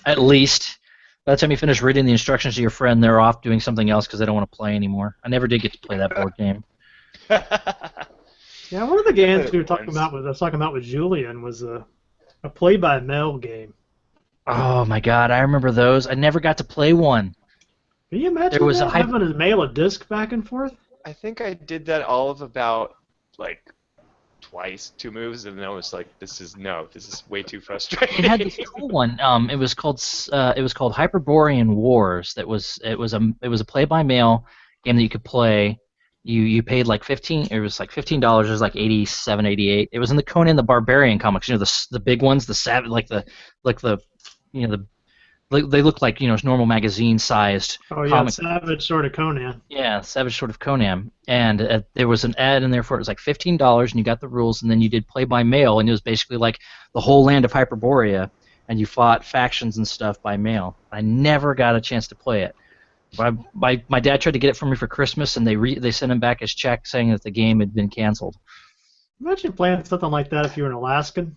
at least. By the time you finish reading the instructions to your friend, they're off doing something else because they don't want to play anymore. I never did get to play that board game. Yeah, one of the games we were Once. talking about I was talking about with Julian was a play-by-mail game. Oh my god, I remember those. I never got to play one. Can you imagine There was that? a hype- Having to mail a disc back and forth? I think I did that all of about, like, twice, 2 moves, and then I was like, this is way too frustrating. It had this cool one. It was called Hyperborean Wars. It was a play-by-mail game that you could play. You paid like $15. It was like $15. It was like 87, 88. It was in the Conan the Barbarian comics. You know, the big ones, the savage, they look like normal magazine sized. Oh yeah, comic. Savage sort of Conan. Yeah, savage sort of Conan. And there was an ad in there for it. It was like $15, and you got the rules, and then you did play by mail, and it was basically like the whole land of Hyperborea, and you fought factions and stuff by mail. I never got a chance to play it. My dad tried to get it for me for Christmas, and they sent him back his check saying that the game had been canceled. Imagine playing something like that if you were an Alaskan.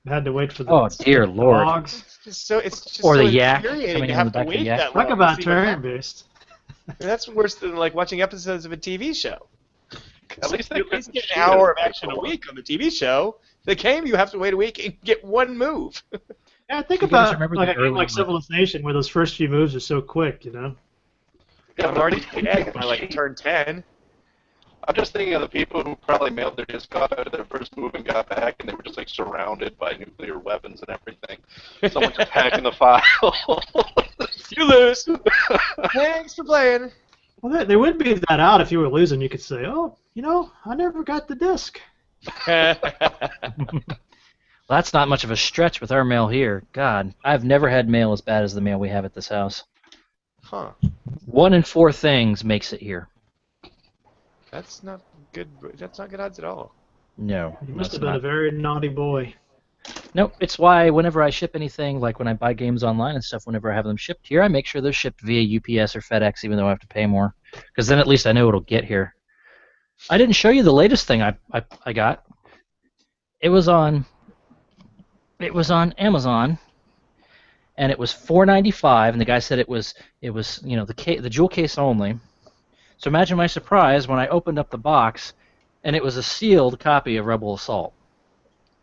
You had to wait for the Oh, dear Lord. dogs. It's just Or so the yak infuriating coming to in have the to back of the wait yak. that long Talk to about see what happens. turn-based. That's worse than like watching episodes of a TV show. At least they You at least couldn't get shoot an hour of it. action a week on the TV show. The game, you have to wait a week and get one move. Yeah, think You guys about remember like the a game early like Civilization where those first few moves are so quick, you know. Yeah, I'm already dead by like Machine. turn 10. I'm just thinking of the people who probably mailed their disc off after their first move and got back, and they were just like surrounded by nuclear weapons and everything. Someone just hacking the file. You lose. Thanks for playing. Well, they wouldn't be that out if you were losing. You could say, "Oh, you know, I never got the disc." Well, that's not much of a stretch with our mail here. God, I've never had mail as bad as the mail we have at this house. Huh. 1 in 4 things makes it here. That's not good. That's not good odds at all. No, You that's must have been not. a very naughty boy. Nope, it's why whenever I ship anything, like when I buy games online and stuff, whenever I have them shipped here, I make sure they're shipped via UPS or FedEx, even though I have to pay more. Because then at least I know it'll get here. I didn't show you the latest thing I got. It was on Amazon, and it was $4.95, and the guy said it was the jewel case only. So imagine my surprise when I opened up the box, and it was a sealed copy of Rebel Assault.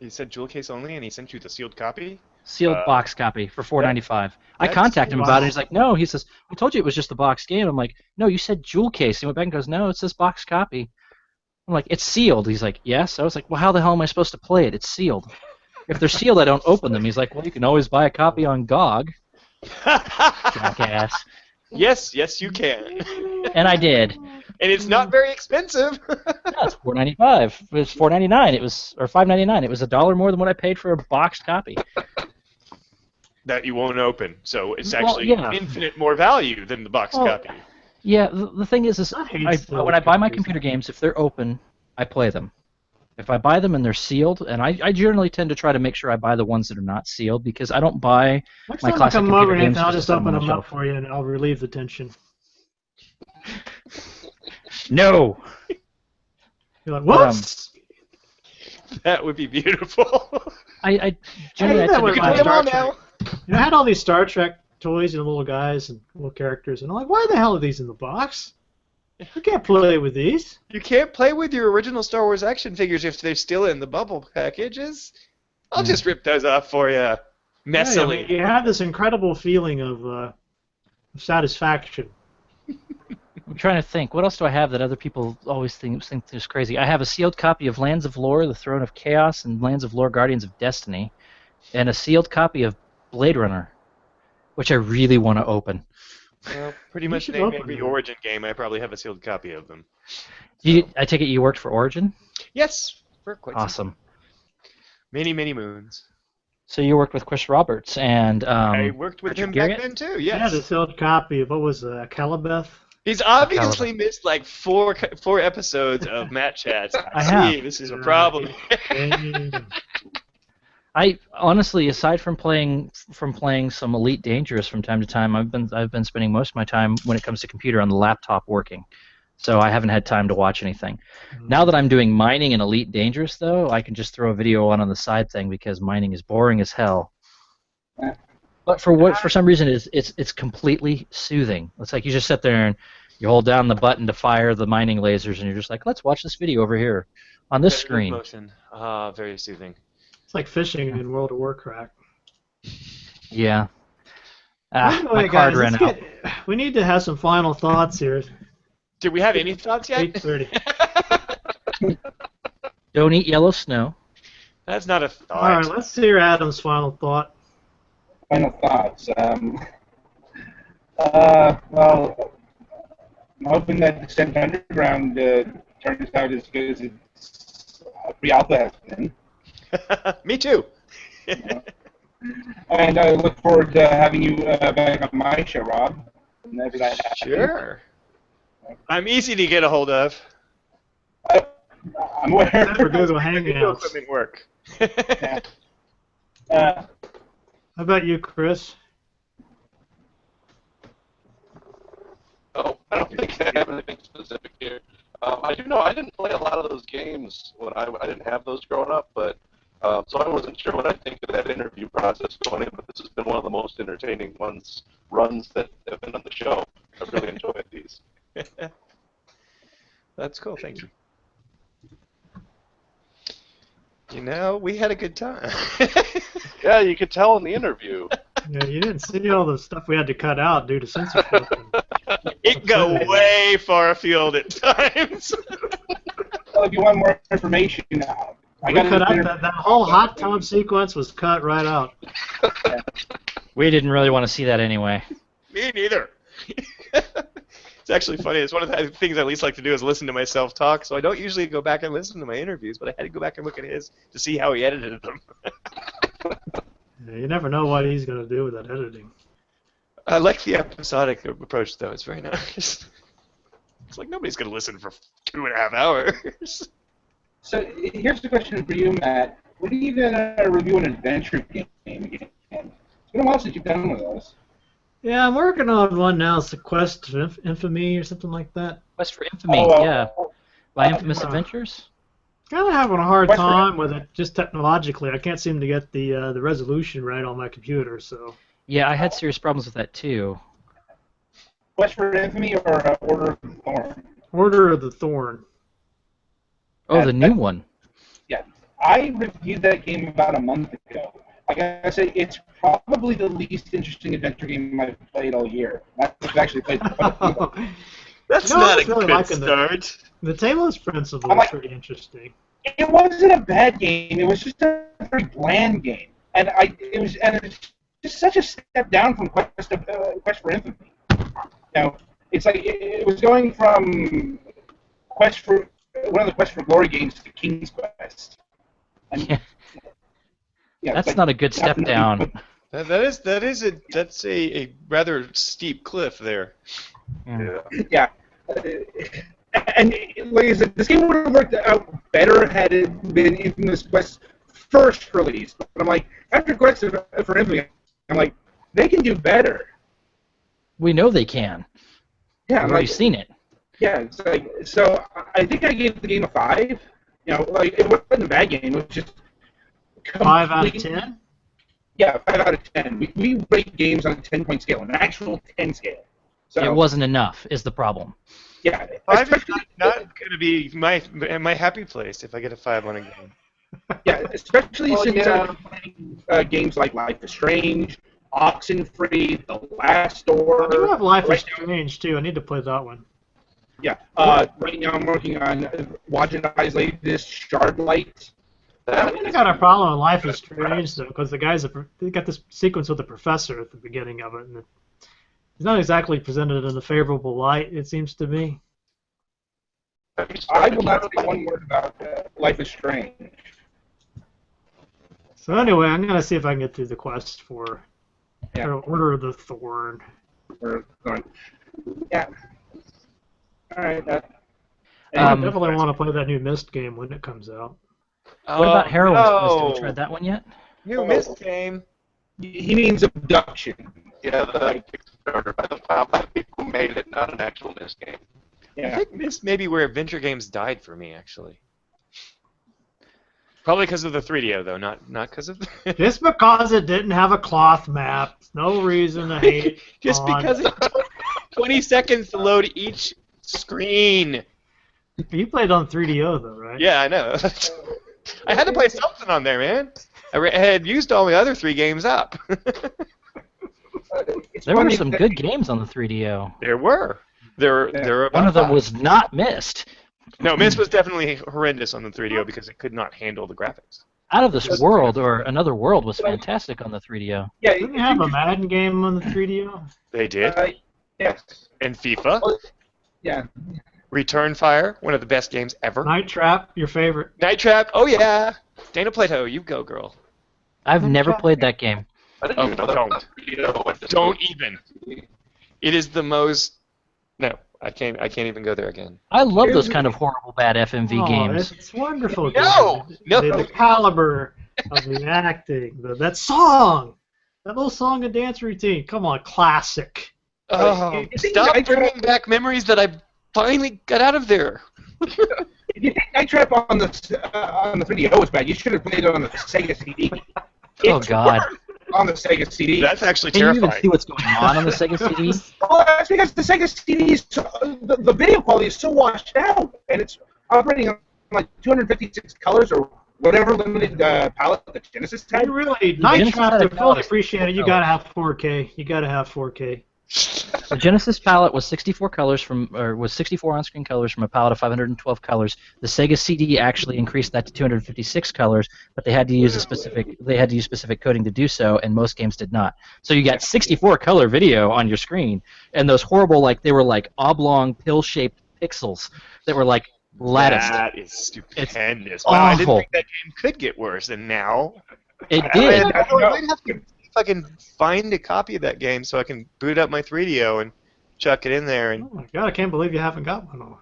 He said jewel case only, and he sent you the sealed copy. Sealed box copy for $4.95. I that's- contacted him about it. wow. He's like, no. He says, I told you it was just the box game. I'm like, no, you said jewel case. He went back and goes, no, it says box copy. I'm like, it's sealed. He's like, yes. I was like, well, how the hell am I supposed to play it? It's sealed. If they're sealed, I don't open them. He's like, well, you can always buy a copy on GOG. Jackass. Yes, you can. And I did. And it's not very expensive. No, it's $4.95. It was $4.99. It was or $5.99. It was $1 more than what I paid for a boxed copy. That you won't open, so it's Well, actually yeah. infinite more value than the box Well, copy. Yeah, the thing is I hate sealed when I buy my copies. computer games, if they're open, I play them. If I buy them and they're sealed, and I generally tend to try to make sure I buy the ones that are not sealed because I don't buy Next my time I classic come computer over, games Nathan, I'll to just set them open on the them up shelf. for you, and I'll relieve the tension. No. You're like, But, what? That would be beautiful. I generally I I did that tend with to my buy Play them all Star now. You know, I had all these Star Trek toys and little guys and little characters, and I'm like, why the hell are these in the box? You can't play with these. You can't play with your original Star Wars action figures if they're still in the bubble packages. I'll just rip those off for you, Yeah, messily. you have this incredible feeling of satisfaction. I'm trying to think. What else do I have that other people always think is crazy? I have a sealed copy of Lands of Lore, The Throne of Chaos, and Lands of Lore, Guardians of Destiny, and a sealed copy of Blade Runner, which I really want to open. Well, pretty You much should name open every them. Origin game. I probably have a sealed copy of them. I take it you worked for Origin? Yes, for quite some Awesome. many, many moons. So you worked with Chris Roberts and I worked with Richard him Garriott? back then too. I had Yes, a sealed copy of what was Calibeth. he's obviously missed like four episodes of Matt Chats. I have. See, this is a problem. I honestly, aside from playing some Elite Dangerous from time to time, I've been spending most of my time when it comes to computer on the laptop working. So I haven't had time to watch anything. Now that I'm doing mining in Elite Dangerous, though, I can just throw a video on the side thing because mining is boring as hell. But for some reason it's completely soothing. It's like you just sit there and you hold down the button to fire the mining lasers, and you're just like, let's watch this video over here on this Repetitive screen. motion. Very soothing. It's like fishing in World of Warcraft. Yeah. My Anyway, card guys, ran out. we need to have some final thoughts here. Did we have any thoughts yet? 8:30. Don't eat yellow snow. That's not a All right, thought. let's hear Adam's final thought. Final thoughts. Well, I'm hoping that Descent Underground turns out as good as its pre-alpha has been. Me too. And I look forward to having you back on my show, Rob. Whenever that happens. Sure. I'm easy to get a hold of. I'm aware. For Google Video Hangouts. equipment work. Yeah. Uh, How about you, Chris? Oh, I don't think I have anything specific here. I do know I didn't play a lot of those games when I didn't have those growing up, but so I wasn't sure what I think of that interview process going in. But this has been one of the most entertaining runs that have been on the show. I've really enjoyed these. That's cool. Thank you. You know, we had a good time. Yeah, you could tell in the interview. Yeah, you didn't see all the stuff we had to cut out due to censorship. It go way far afield at times. Well, if you want more information, We cut out that whole hot tub sequence was cut right out. We didn't really want to see that anyway. Me neither. It's actually funny. It's one of the things I least like to do is listen to myself talk. So I don't usually go back and listen to my interviews, but I had to go back and look at his to see how he edited them. Yeah, you never know what he's going to do with that editing. I like the episodic approach, though. It's very nice. It's like nobody's going to listen for 2.5 hours. So here's the question for you, Matt. What are you going to review an adventure game again? It's been a while since you've done one of those. Yeah, I'm working on one now. It's the Quest for Infamy or something like that. Quest for Infamy, yeah. By Infamous Adventures? Kind of having a hard Quest for- time with it, just technologically. I can't seem to get the resolution right on my computer, so... Yeah, I had serious problems with that too. Quest for Infamy or Order of the Thorn? Order of the Thorn. Oh, the new one. Yeah. I reviewed that game about a month ago. I gotta say, it's probably the least interesting adventure game I've played all year. I've actually played That's No, I not was a really good liking start. The Talos Principle I'm is like- pretty interesting. It wasn't a bad game. It was just a very bland game, and it was just such a step down from Quest for Infamy. It's like it was going from one of the Quest for Glory games to King's Quest. And, yeah, That's like, not a good step down. That's a rather steep cliff there. Yeah. And like I said, this game would have worked out better had it been Infamous Quest's first release. But I'm like, after Quest for Infamy, I'm like, they can do better. We know they can. Yeah, We've I'm already like, seen it. yeah. It's like, so I think I gave the game a 5. Like it wasn't a bad game. It was just 5 out of complete- 10? Yeah, 5 out of 10. We rate games on a 10-point scale, an actual 10 scale. So It wasn't enough, is the problem. yeah, 5 is especially not going to be my happy place if I get a 5 on a game. Yeah, especially Well, since yeah. I'm playing games like Life is Strange, Oxenfree, The Last Door. I do have Life right is Strange, too. I need to play that one. Yeah, right now I'm working on Watch and Eye's latest Shardlight. I think I got a problem with Life is Strange, though, because they got this sequence with the professor at the beginning of it, and it's not exactly presented in a favorable light, it seems to me. I will not say one word about Life is Strange. So anyway, I'm going to see if I can get through the quest for Yeah. Order of the Thorn. We're going. Yeah. All right. I Um, definitely want to play that new Myst game when it comes out. What about Heroines Quest? Have No. you tried that one yet? New Myst game. He means abduction. Yeah, the Kickstarter by the 5 people who made it, not an actual Myst game. I Yeah. think Myst may be where adventure games died for me, actually. Probably because of the 3DO, though, not because of. Just because it didn't have a cloth map, no reason to hate. Just on because it took 20 seconds to load each screen. You played on 3DO though, right? Yeah, I know. I had to play something on there, man. I had used all the other 3 games up. It's There were funny some that- good games on the 3DO. There were. There were One of them about was not Myst. 5. No, Myst was definitely horrendous on the 3DO because it could not handle the graphics. Out of This World or Another World was fantastic on the 3DO. Yeah. Didn't you have a Madden game on the 3DO? They did. Yes. And FIFA. Yeah. Return Fire, one of the best games ever. Night Trap, your favorite. Night Trap, oh yeah. Dana Plato, you go, girl. I've never played that game. I didn't Oh, even know that don't. was a 3DO. I just- Don't even. It is the most. No, I can't even go there again. I love those kind of horrible bad FMV Oh, games. It's wonderful. No! game. No! The caliber of the acting, that song, that little song and dance routine. Come on, classic. Oh, You think stop Night Trap- bringing back memories that I finally got out of there. If you think Night Trap on the 3DO was bad, you should have played it on the Sega CD. Oh It's God! worse on the Sega CD. That's actually Can you even terrifying. see what's going on the Sega CD? Well, that's because the Sega CD is the video quality is so washed out, and it's operating on like 256 colors or whatever limited palette the Genesis had. You really, The Night Genesis Trap, had a to palette fully of appreciate it, 64 you gotta have 4K. You gotta have 4K. The Genesis palette was 64 colors was 64 on-screen colors from a palette of 512 colors. The Sega CD actually increased that to 256 colors, but they had to use specific coding to do so, and most games did not. So you got 64 color video on your screen, and those horrible they were like oblong pill-shaped pixels that were like latticed. That is stupendous. It's Wow, I didn't awful. think that game could get worse, and now It I did. might have to see if I can find a copy of that game so I can boot up my 3DO and chuck it in there. And Oh my god, I can't believe you haven't got one. On.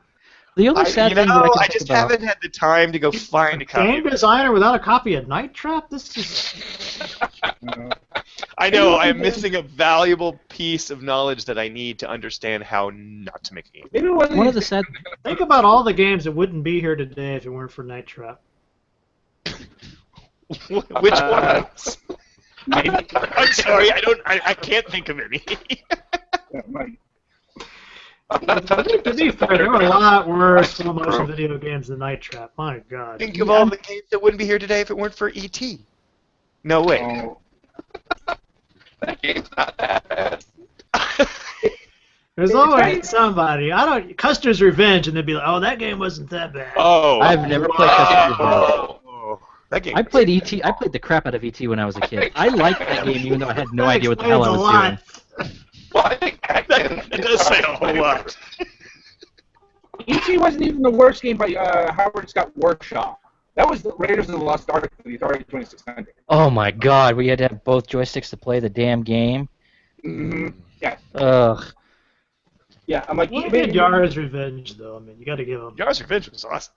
The only sad thing that I can I think just about. haven't had the time to go find a copy. Game Of it. designer without a copy of Night Trap? This is. I know I'm missing a valuable piece of knowledge that I need to understand how not to make a game. Maybe One of the sad. Think about all the games that wouldn't be here today if it weren't for Night Trap. Which ones? I'm sorry, I can't think of any. To be fair, there were a lot worse full-motion video games than Night Trap. My God. Think of all the games that wouldn't be here today if it weren't for E.T. No way. Oh, That game's not that bad. There's always somebody. Custer's Revenge, and they'd be like, "Oh, that game wasn't that bad." Oh, I've never played Custer's Revenge. oh, that game. I played E.T. I played the crap out of E.T. when I was a kid. I liked that game even though I had no idea what the hell I was doing. Well, I think back then, It does say a whole lot. E.T. wasn't even the worst game by Howard Scott Warshaw. That was the Raiders of the Lost Ark for the Atari 2600. Oh my God, we had to have both joysticks to play the damn game. Mm-hmm. Yeah, Ugh. yeah. I'm like, What did Yara's Revenge, though? I mean, you got to give them. Yara's Revenge was awesome.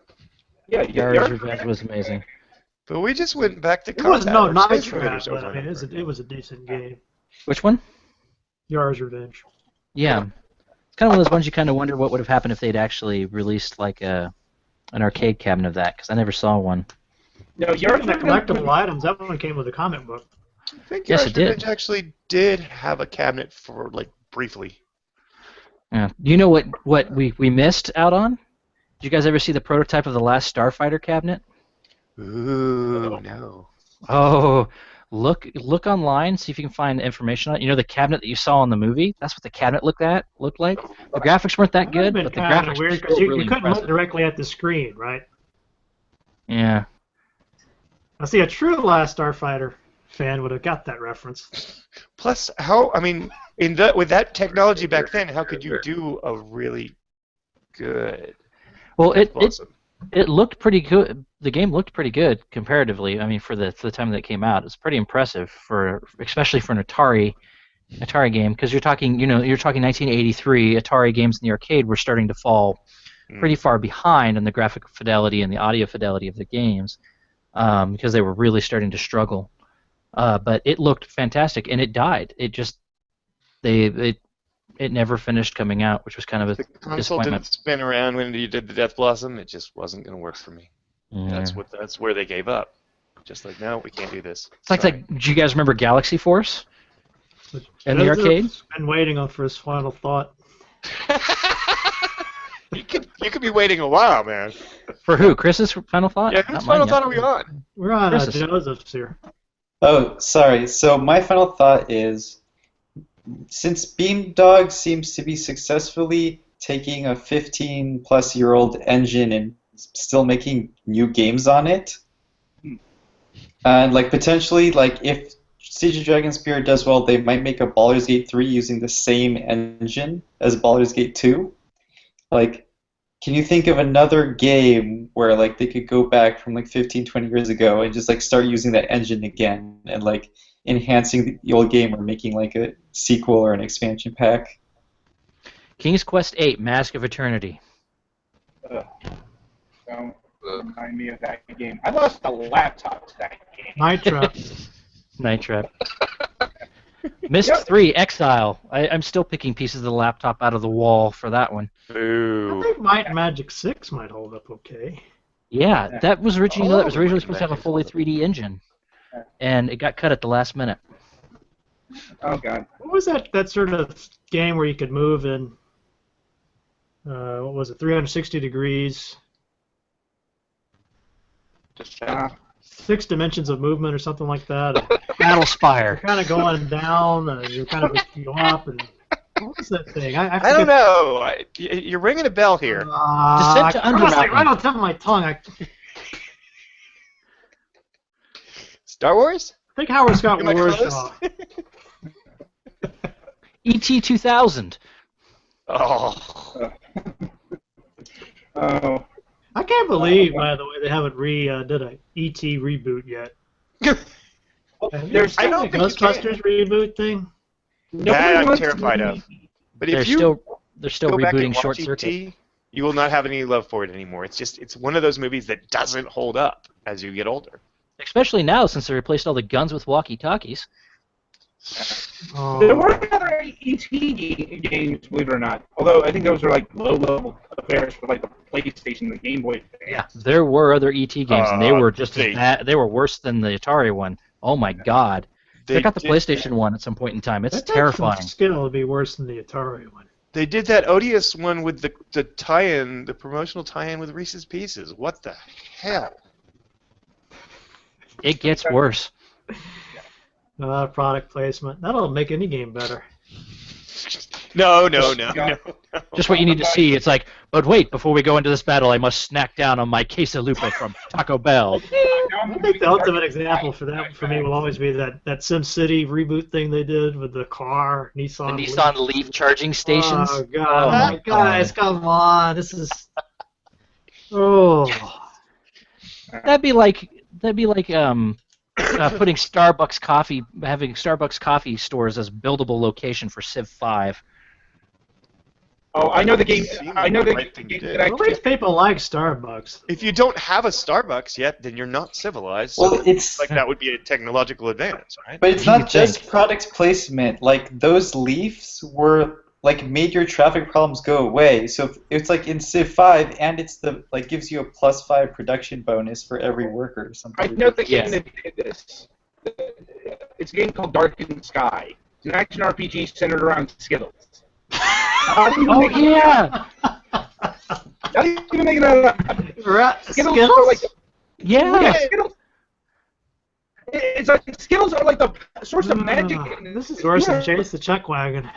yeah, Yara's Revenge was amazing. But we just went back to It was combat. no or Night Space Trap, Invaders but over I and mean, over. it was a decent game. Which one? Yara's Revenge. Yeah. It's kind of one of those ones you kind of wonder what would have happened if they'd actually released like an arcade cabinet of that, because I never saw one. No, you're The collectible items, that one came with a comic book. I think Yes, Yara's it did. Revenge actually did have a cabinet for, briefly. Yeah. Do you know what we missed out on? Did you guys ever see the prototype of the last Starfighter cabinet? Ooh, no. Oh, look online, see if you can find information on it. You know the cabinet that you saw in the movie? That's what the cabinet looked like. The graphics weren't that good, That but the kind of graphics weird were because still you really couldn't look impressive. directly at the screen, right? Yeah. I see a true Last Starfighter fan would have got that reference. Plus, with that technology back then, how could you do a really good? Well, it Awesome. looked pretty good. The game looked pretty good comparatively. I mean, for the time that it came out, it's pretty impressive especially for an Atari game, because you're talking 1983. Atari games in the arcade were starting to fall pretty far behind in the graphic fidelity and the audio fidelity of the games, because they were really starting to struggle. But it looked fantastic, and it died. It never finished coming out, which was kind of a The console disappointment. didn't spin around when you did the Death Blossom. It just wasn't going to work for me. Yeah. That's where they gave up. Just like, no, we can't do this. It's like, do you guys remember Galaxy Force in the arcade? Been waiting for his final thought. you could be waiting a while, man. For who? Chris's final thought? Yeah, Not whose mine final yet. thought are we on? We're on Chris's. Joseph's here. Oh, sorry. So my final thought is, since Beamdog seems to be successfully taking a 15-plus-year-old engine and still making new games on it, and potentially, if Siege of Dragonspear does well, they might make a Baldur's Gate 3 using the same engine as Baldur's Gate 2. Can you think of another game where they could go back from 15, 20 years ago and just start using that engine again and enhancing the old game or making a sequel or an expansion pack? King's Quest VIII: Mask of Eternity. Don't remind me of that game. I lost a laptop to that game. Night Trap. Night Trap. Myst 3: Exile. I'm still picking pieces of the laptop out of the wall for that one. I Boo. think Might and Magic 6 might hold up okay. Yeah, that was originally that was Oh, originally supposed to have a fully 3D engine, and it got cut at the last minute. Oh god. What was that sort of game where you could move in, what was it, 360 degrees? Just 6 dimensions of movement or something like that. And Battle you're Spire. kind of going down, you're kind of you go up, and what was that thing? I I don't forget. know. You're ringing a bell here. Descent to honestly, Undermountain. right on top of my tongue. I Star Wars? think Howard Scott Am I Warshaw. close? E.T. 2000. Oh. Oh. I can't believe, by the way, they haven't did a ET reboot yet. There's I don't the think you Ghostbusters reboot thing. That I'm wants terrified to- of. But if you They're still go back and rebooting Short watch Circuit. E.T., you will not have any love for it anymore. It's one of those movies that doesn't hold up as you get older. Especially now, since they replaced all the guns with walkie-talkies. There were other ET games, believe it or not. Although I think those were like low-level affairs for like the PlayStation, the Game Boy. Yeah, there were other ET games, and they were just they- as bad. They were worse than the Atari one. Oh my God! They Check out the did- PlayStation one at some point in time. It's That takes terrifying. some skill to be worse than the Atari one. They did that odious one with the tie-in, the promotional tie-in with Reese's Pieces. What the hell? It gets worse. Product placement. That'll make any game better. No. Just what you need to see. It's like, but wait, before we go into this battle, I must snack down on my quesalupa from Taco Bell. I think the ultimate example for that for me will always be that SimCity reboot thing they did with the car, The Nissan. Nissan Leaf charging stations. Oh god, Oh, my guys, come on, this is. Oh, That'd be like putting having Starbucks coffee stores as buildable location for Civ 5. Oh, I know the game. Seemed I know the the right thing to game do. that I at least people like Starbucks. If you don't have a Starbucks yet, then you're not civilized. Well, So it's like that would be a technological advance, right? but it's You not just think. product placement. Like those leafs were like made your traffic problems go away. So it's like in Civ 5, and it's the like gives you a +5 production bonus for every worker or something. know the Yes. game that did this. It's a game called Darkened Sky. It's an action RPG centered around Skittles. Oh yeah, Not even making that up. Right, Skittles are like yeah. Skittles. It's like Skittles are like the source of magic. This is worse than Chase the Chuck Wagon.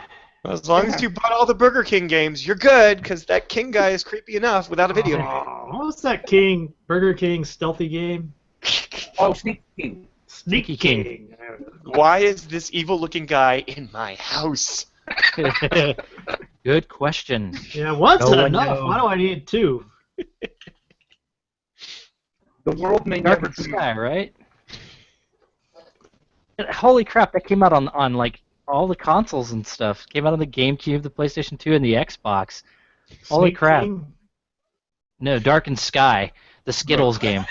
As long as you bought all the Burger King games, you're good, because that King guy is creepy enough without a video. Oh, what was that Burger King stealthy game? Oh, Sneak King. Sneaky King. Why is this evil-looking guy in my house? Good question. Yeah, one's No one enough. knows. Why do I need 2? The world may never Dark dream. Sky, right? Holy crap! That came out on like all the consoles and stuff. Came out on the GameCube, the PlayStation 2, and the Xbox. Holy Sneak crap! King? No, Darkened Sky, the Skittles game.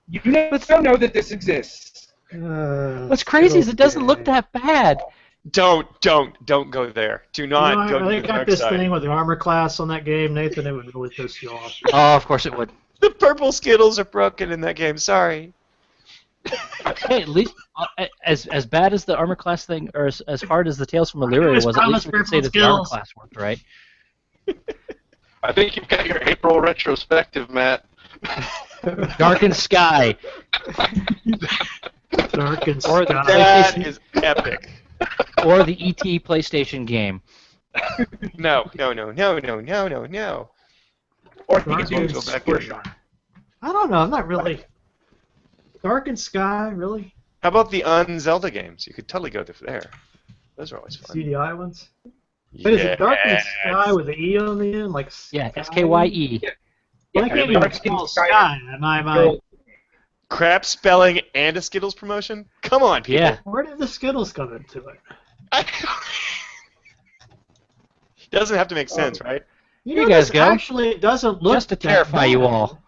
You never know that this exists. What's crazy is it doesn't look that bad. Don't go there. Do not go to They the got dark this side. thing with the armor class on that game, Nathan. It would really piss you off. Oh, of course it would. The purple Skittles are broken in that game. Sorry. Hey, at least as bad as the armor class thing, or as hard as the Tales from Illyria was, at least we could say that the armor class worked, right? I think you've got your April retrospective, Matt. Darkened Sky, Dark and Or the Sky. That PlayStation- is epic. or the ET PlayStation game. No. Or Dark you and can do go back Squish in. on. I don't know. I'm not really. Dark and Sky, really? How about the un-Zelda games? You could totally go there. Those are always fun. CDI ones? Wait, is it Dark and Sky with the E on the end? Like Yeah, Sky? SKYE. Well, I can't even Dark spell Sky. Sky. Am I? Crap spelling and a Skittles promotion? Come on, people. Yeah. Where did the Skittles come into it? Doesn't have to make sense, right? You Here know, you guys this go. actually doesn't look Just to that terrify you bad. all.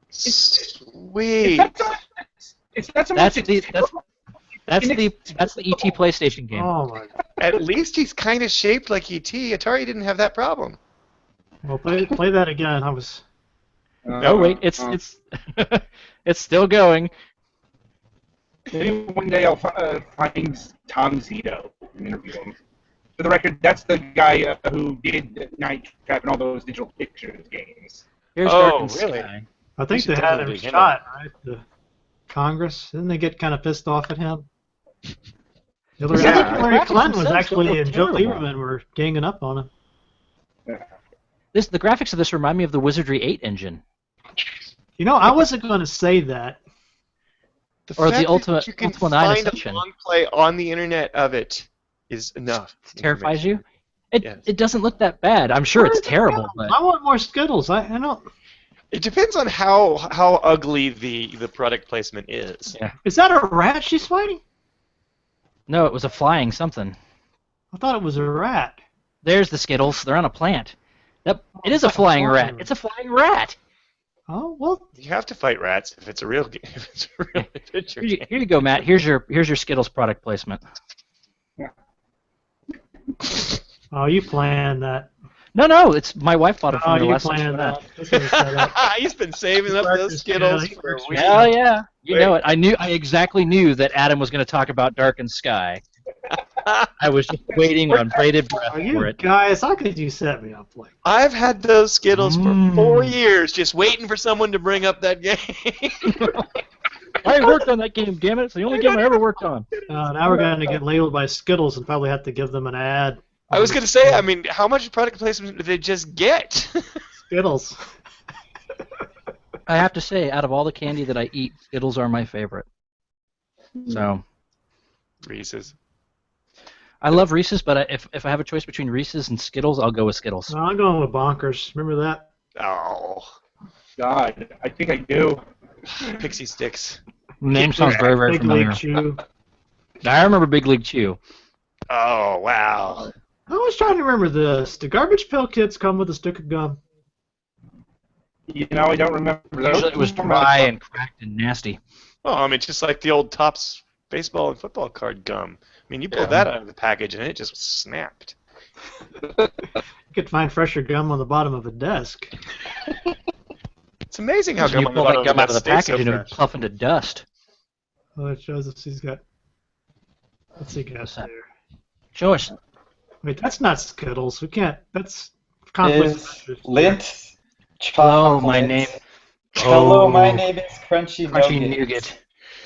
Sweet. It's not so That's much. the that's the ET PlayStation game. Oh my! At least he's kind of shaped like E.T. Atari didn't have that problem. Well, play that again. I was. Oh wait, it's it's still going. Maybe one day I'll find Tom Zito and interview him. For the record, that's the guy who did Night Trap and all those digital pictures games. Here's Dark Oh, and really? Sky. I think should they had definitely him do shot, right? The Congress. Didn't they get kind of pissed off at him? Hillary, I think Yeah. Hillary Graphics Clinton was themselves don't actually, look and Joe terrible. Lieberman were ganging up on him. The graphics of this remind me of the Wizardry 8 engine. You know, I wasn't going to say that. Or the fact that Ultima- you can Ultima 9 find Ascension. a long play on the internet of it is enough. Terrifies information. you? Yes. It doesn't look that bad. I'm sure it's Where's the terrible, Skittles? but I want more Skittles. I don't. It depends on how ugly the product placement is. yeah. Is that a rat she's fighting? No, it was a flying something. I thought it was a rat. There's the Skittles. They're on a plant. It is a flying rat. It's a flying rat. Oh well. You have to fight rats if it's a real game. If it's a real adventure Here game. you go, Matt. Here's your Skittles product placement. Oh, you planned that. No, it's my wife bought it Oh, from me you last planned time. that. This is set up. He's been saving up those Skittles for a week. Hell yeah! You know it. I exactly knew that Adam was going to talk about Dark and Sky. I was just waiting on bated breath Oh, for you it. guys, how could you set me up like? I've had those Skittles for Mm. 4 years, just waiting for someone to bring up that game. I worked on that game. Damn it! It's the only game I ever worked on. Now we're going to get labeled by Skittles and probably have to give them an ad. I was going to say, I mean, how much product placement did they just get? Skittles. I have to say, out of all the candy that I eat, Skittles are my favorite. So Reese's. I love Reese's, but if I have a choice between Reese's and Skittles, I'll go with Skittles. No, I'm going with Bonkers. Remember that? Oh, God, I think I do. Pixie Sticks. Name sounds very, very Big familiar. League Chew. I remember Big League Chew. Oh, wow. I was trying to remember this. Do Garbage Pail Kids come with a stick of gum? You know, I don't remember those. Usually it was dry and cracked and nasty. Oh, I mean, just like the old Topps baseball and football card gum. I mean, you pulled that out of the package and it just snapped. You could find fresher gum on the bottom of a desk. It's amazing how You gum on the pull bottom that gum out of the stays package and it so would fresh. puff into dust. Oh, it shows us he's got. Let's see, guys. What's that? There. Show us. Wait, that's not Skittles. We can't. That's conflict of Is interest. Lint Hello, chocolate. my name. Hello, my name is Crunchy, Crunchy Nougat. Nougat.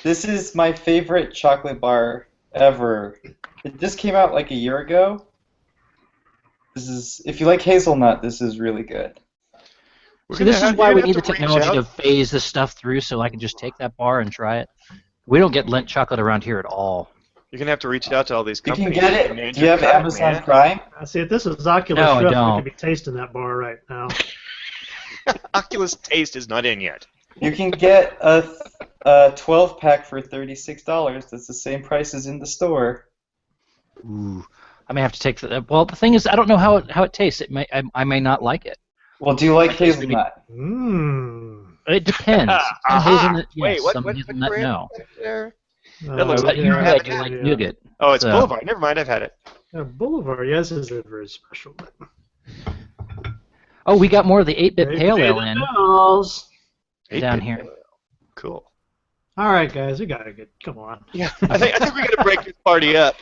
This is my favorite chocolate bar ever. It just came out like a year ago. This is, if you like hazelnut, this is really good. We're See, gonna this is have- why you're we gonna need the have to reach technology out. to phase this stuff through so I can just take that bar and try it. We don't get Lindt chocolate around here at all. You're going to have to reach out to all these You companies. can get and it. manage Do you have your cut, Amazon man. Prime? See, if this is Oculus No, I Rift, I don't. could be tasting that bar right now. Oculus Taste is not in yet. You can get a 12-pack for $36. That's the same price as in the store. Ooh. I may have to take the. Well, the thing is, I don't know how it tastes. I may not like it. Well, do you like That tastes really- hazelnut? Mmm. It depends. Some Aha. hazelnut, yes. Wait, what some hazelnut, brand no. is there? That looks like You said you like nougat. Oh, it's So- Boulevard. Never mind, I've had it. Boulevard, yes, is a very special. Oh, we got more of the 8-bit They pale pay ale the in bills. down 8-bit. here. Cool. All right, guys, we gotta get. Come on, Yeah, I think we're gonna break this party up.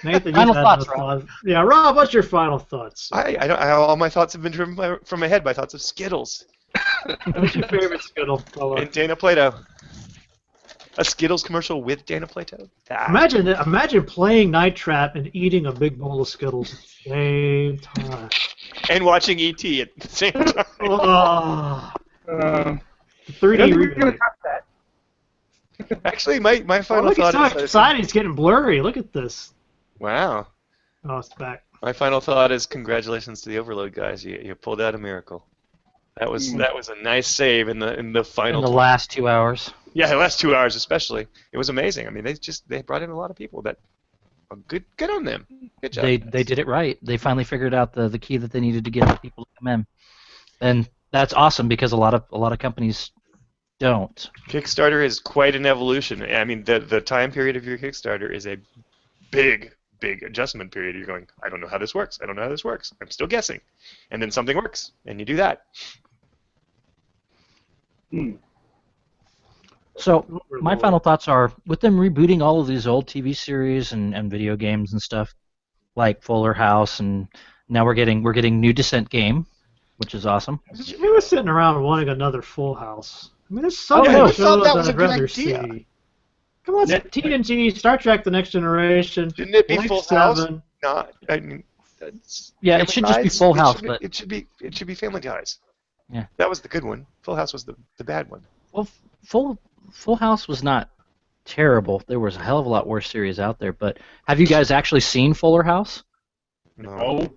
Nathan. Final you've had thoughts, no Rob. thoughts. Yeah, Rob, what's your final thoughts? I don't. All my thoughts have been driven from my head by thoughts of Skittles What's your favorite Skittle color? and Dana Plato. A Skittles commercial with Dana Plato. Ah. Imagine playing Night Trap and eating a big bowl of Skittles at the same time. And watching ET at the same time. Oh, I 3D don't think we're gonna remake. top that. Actually, my Oh, final look, it's thought so is exciting. It's getting blurry. Look at this. wow. Oh, it's back. My final thought is congratulations to the Overload guys. You pulled out a miracle. That was a nice save in the In final. the last 2 hours. Yeah, the last 2 hours especially. It was amazing. I mean, they brought in a lot of people that. Good on them. Good job. They guys. did it right. They finally figured out the key that they needed to get the people to come in, and that's awesome because a lot of companies don't. Kickstarter is quite an evolution. I mean, the time period of your Kickstarter is a big adjustment period. You're going, I don't know how this works. I don't know how this works. I'm still guessing. And then something works, and you do that. So my final thoughts are, with them rebooting all of these old TV series and video games and stuff, like Fuller House, and now we're getting New Descent game. which is awesome. I was sitting around wanting another Full House. I mean, there's so Oh, many no. I thought shows that was a I'd good rather idea. see. Come on, TNG, Star Trek: The Next Generation, Shouldn't it be Blink Full House? 7. Not. I mean, that's Yeah, it Family should just be Ties? Full It House, should be- but it should be Family Ties. Yeah. That was the good one. Full House was the bad one. well, Full House was not terrible. There was a hell of a lot worse series out there. But have you guys actually seen Fuller House? No.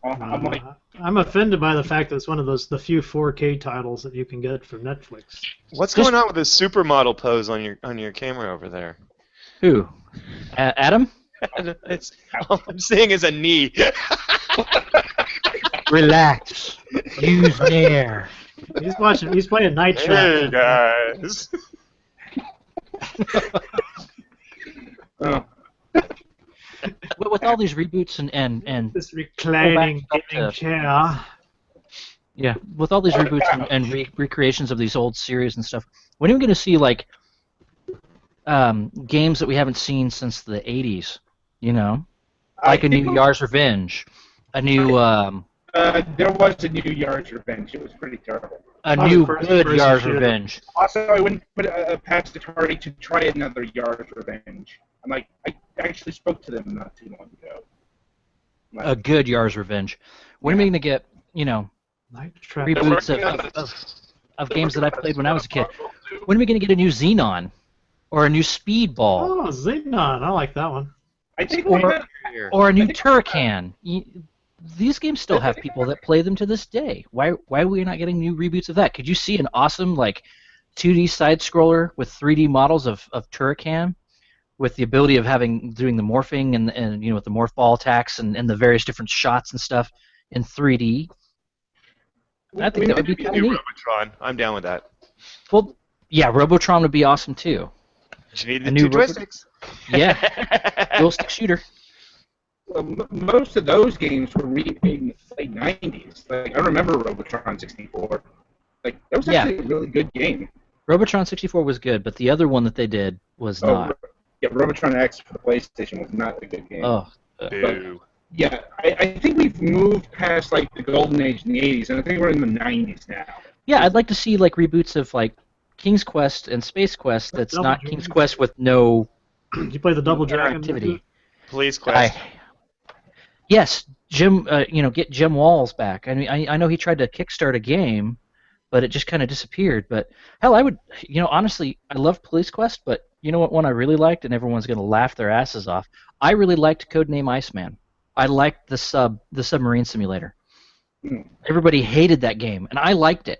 I'm like, I'm offended by the fact that it's one of the few 4K titles that you can get from Netflix. What's Just- going on with this supermodel pose on your camera over there? Who? Adam? It's all I'm seeing is a knee. Relax. Use Nair. He's playing Night Hey Trap. guys. oh, With all these reboots and This reclining Go back gaming to- chair. yeah, with all these reboots and recreations of these old series and stuff, when are we going to see like games that we haven't seen since the '80s? You know, like a new Yars Revenge, a new there was a new Yard's Revenge. It was pretty terrible. a Oh, new the first good Yars shooter. Revenge. Also, I wouldn't put past Atari to try another Yard's Revenge. I'm like, I actually spoke to them not too long ago. Like, A good Yars Revenge. When are we going to get, you know, Night Trap. They're reboots working on of this. games that I played when I was a kid? When are we going to get a new Xenon or a new Speedball Oh, Xenon. I like that one. I think Or- we got- or a new Turrican? These games still have people that play them to this day. Why are we not getting new reboots of that? Could you see an awesome like 2D side scroller with 3D models of Turrican, with the ability of doing the morphing and you know with the morph ball attacks and the various different shots and stuff in 3D? I think that would be kind of New neat. Robotron. I'm down with that. Well, yeah, Robotron would be awesome too. Just need A the new two joysticks. Yeah, dual stick shooter. most of those games were remade in the late 90s. Like, I remember Robotron 64. Like, that was Yeah. actually a really good game. Robotron 64 was good, but the other one that they did was not. Yeah, Robotron X for the PlayStation was not a good game. Oh, Boo. Yeah, I think we've moved past, like, the golden age in the 80s, and I think we're in the 90s now. yeah, I'd like to see like reboots of like King's Quest and Space Quest. That's Double not Dragon. King's Quest with no Did you play the Double Dragon? interactivity. Police Quest. Yes, Jim. Get Jim Walls back. I mean, I know he tried to kickstart a game, but it just kind of disappeared. But hell, I would. Honestly, I love Police Quest, but you know what one I really liked, and everyone's gonna laugh their asses off. I really liked Codename Iceman. I liked the submarine simulator. Hmm. Everybody hated that game, and I liked it.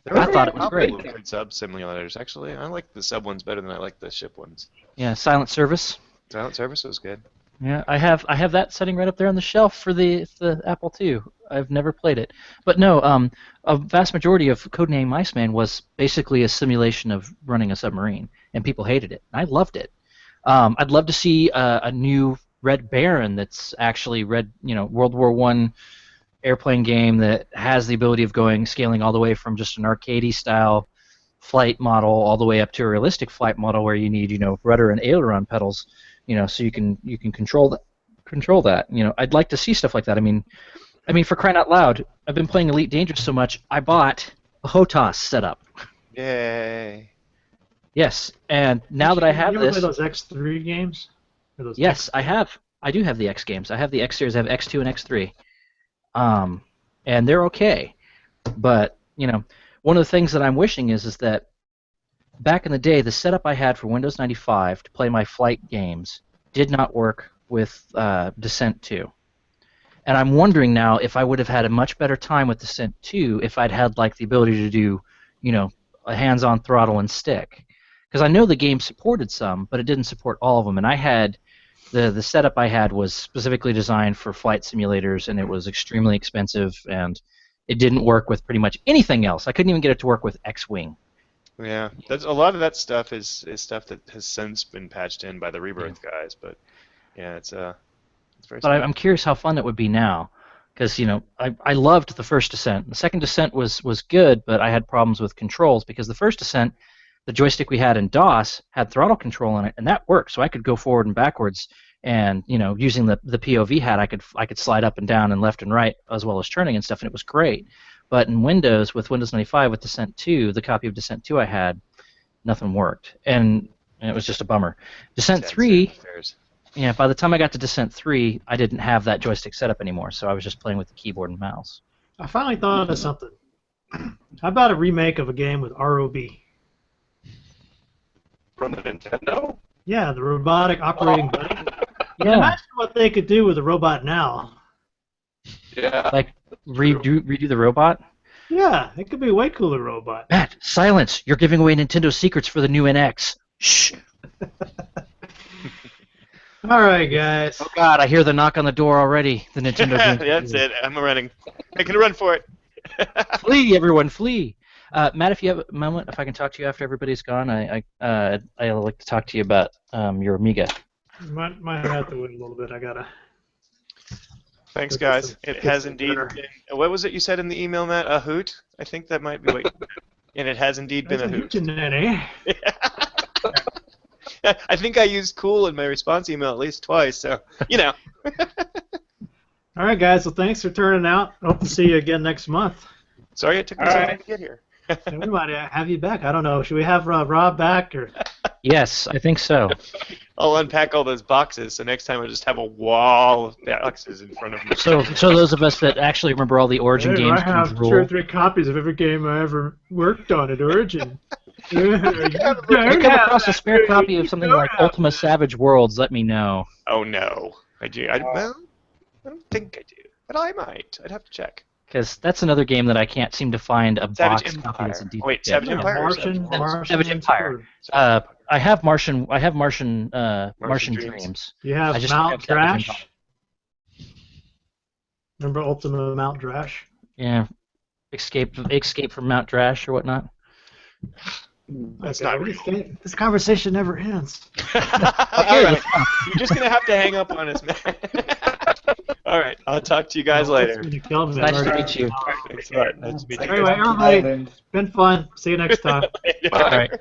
I thought it was great. Good sub simulators. Actually, I like the sub ones better than I like the ship ones. Yeah, Silent Service. Silent Service was good. Yeah, I have that sitting right up there on the shelf for the Apple II. I've never played it, but no, a vast majority of Codename Iceman was basically a simulation of running a submarine, and people hated it. I loved it. I'd love to see a new Red Baron that's actually World War I airplane game that has the ability of scaling all the way from just an arcadey style flight model all the way up to a realistic flight model where you need rudder and aileron pedals, so you can control that. I'd like to see stuff like that. I mean, for crying out loud, I've been playing Elite Dangerous so much, I bought a HOTAS setup. Yay. Yes, and now that I have you ever this, play those X3 games? Or those yes, I have. I do have the X games. I have the X series. I have X2 and X3, and they're okay. But one of the things that I'm wishing is that back in the day, the setup I had for Windows 95 to play my flight games did not work with Descent 2. And I'm wondering now if I would have had a much better time with Descent 2 if I'd had the ability to do, a hands-on throttle and stick. Because I know the game supported some, but it didn't support all of them. And I had the setup I had was specifically designed for flight simulators, and it was extremely expensive, and it didn't work with pretty much anything else. I couldn't even get it to work with X-Wing. Yeah, that's a lot of that stuff is stuff that has since been patched in by the Rebirth guys, but yeah, it's very. But sad. I'm curious how fun that would be now, because I loved the first Descent. The second Descent was good, but I had problems with controls because the first Descent, the joystick we had in DOS had throttle control in it, and that worked, so I could go forward and backwards and using the POV hat, I could slide up and down and left and right as well as turning and stuff, and it was great. But in Windows, with Windows 95, with Descent 2, the copy of Descent 2 I had, nothing worked, and it was just a bummer. Descent 3, yeah, by the time I got to Descent 3, I didn't have that joystick set up anymore, so I was just playing with the keyboard and mouse. I finally thought of something. How about a remake of a game with ROB? From the Nintendo? Yeah, the robotic operating buddy. Yeah. Imagine what they could do with a robot now. Yeah. Like redo the robot? Yeah, it could be a way cooler robot. Matt, silence! You're giving away Nintendo secrets for the new NX. Shh! All right, guys. Oh God, I hear the knock on the door already. The Nintendo. That's it. I'm running. Making a run for it. Flee, everyone, flee! Matt, if you have a moment, if I can talk to you after everybody's gone, I like to talk to you about your Amiga. Might have to wait a little bit. I gotta. Thanks, guys. It has indeed been. What was it you said in the email, Matt? A hoot? I think that might be what. And it has indeed been a hoot. I think I used cool in my response email at least twice, so All right, guys. Well, thanks for turning out. Hope to see you again next month. Sorry it took me so long to get here. We might have you back. I don't know. Should we have Rob back or? Yes, I think so. I'll unpack all those boxes, so next time I'll just have a wall of boxes in front of me. So those of us that actually remember all the Origin games I have can 2 or 3 copies of every game I ever worked on at Origin. You come across a spare copy of something like Ultima Savage Worlds, let me know. Oh no, I do. Well, I don't think I do, but I might. I'd have to check. Because that's another game that I can't seem to find a Savage box Empire. copy that's in detail. Wait, Savage Empire. Or Savage Empire. I have Martian Dreams. You have I just Mount don't have Savage Drash. Remember Ultima Mount Drash? Yeah, Escape from Mount Drash or whatnot. That's not real. This conversation never ends. All right. You're just gonna have to hang up on us, man. All right, I'll talk to you guys later. Nice to meet you. Thanks a lot. Nice to meet you. Anyway, everybody, it's been fun. See you next time. All right.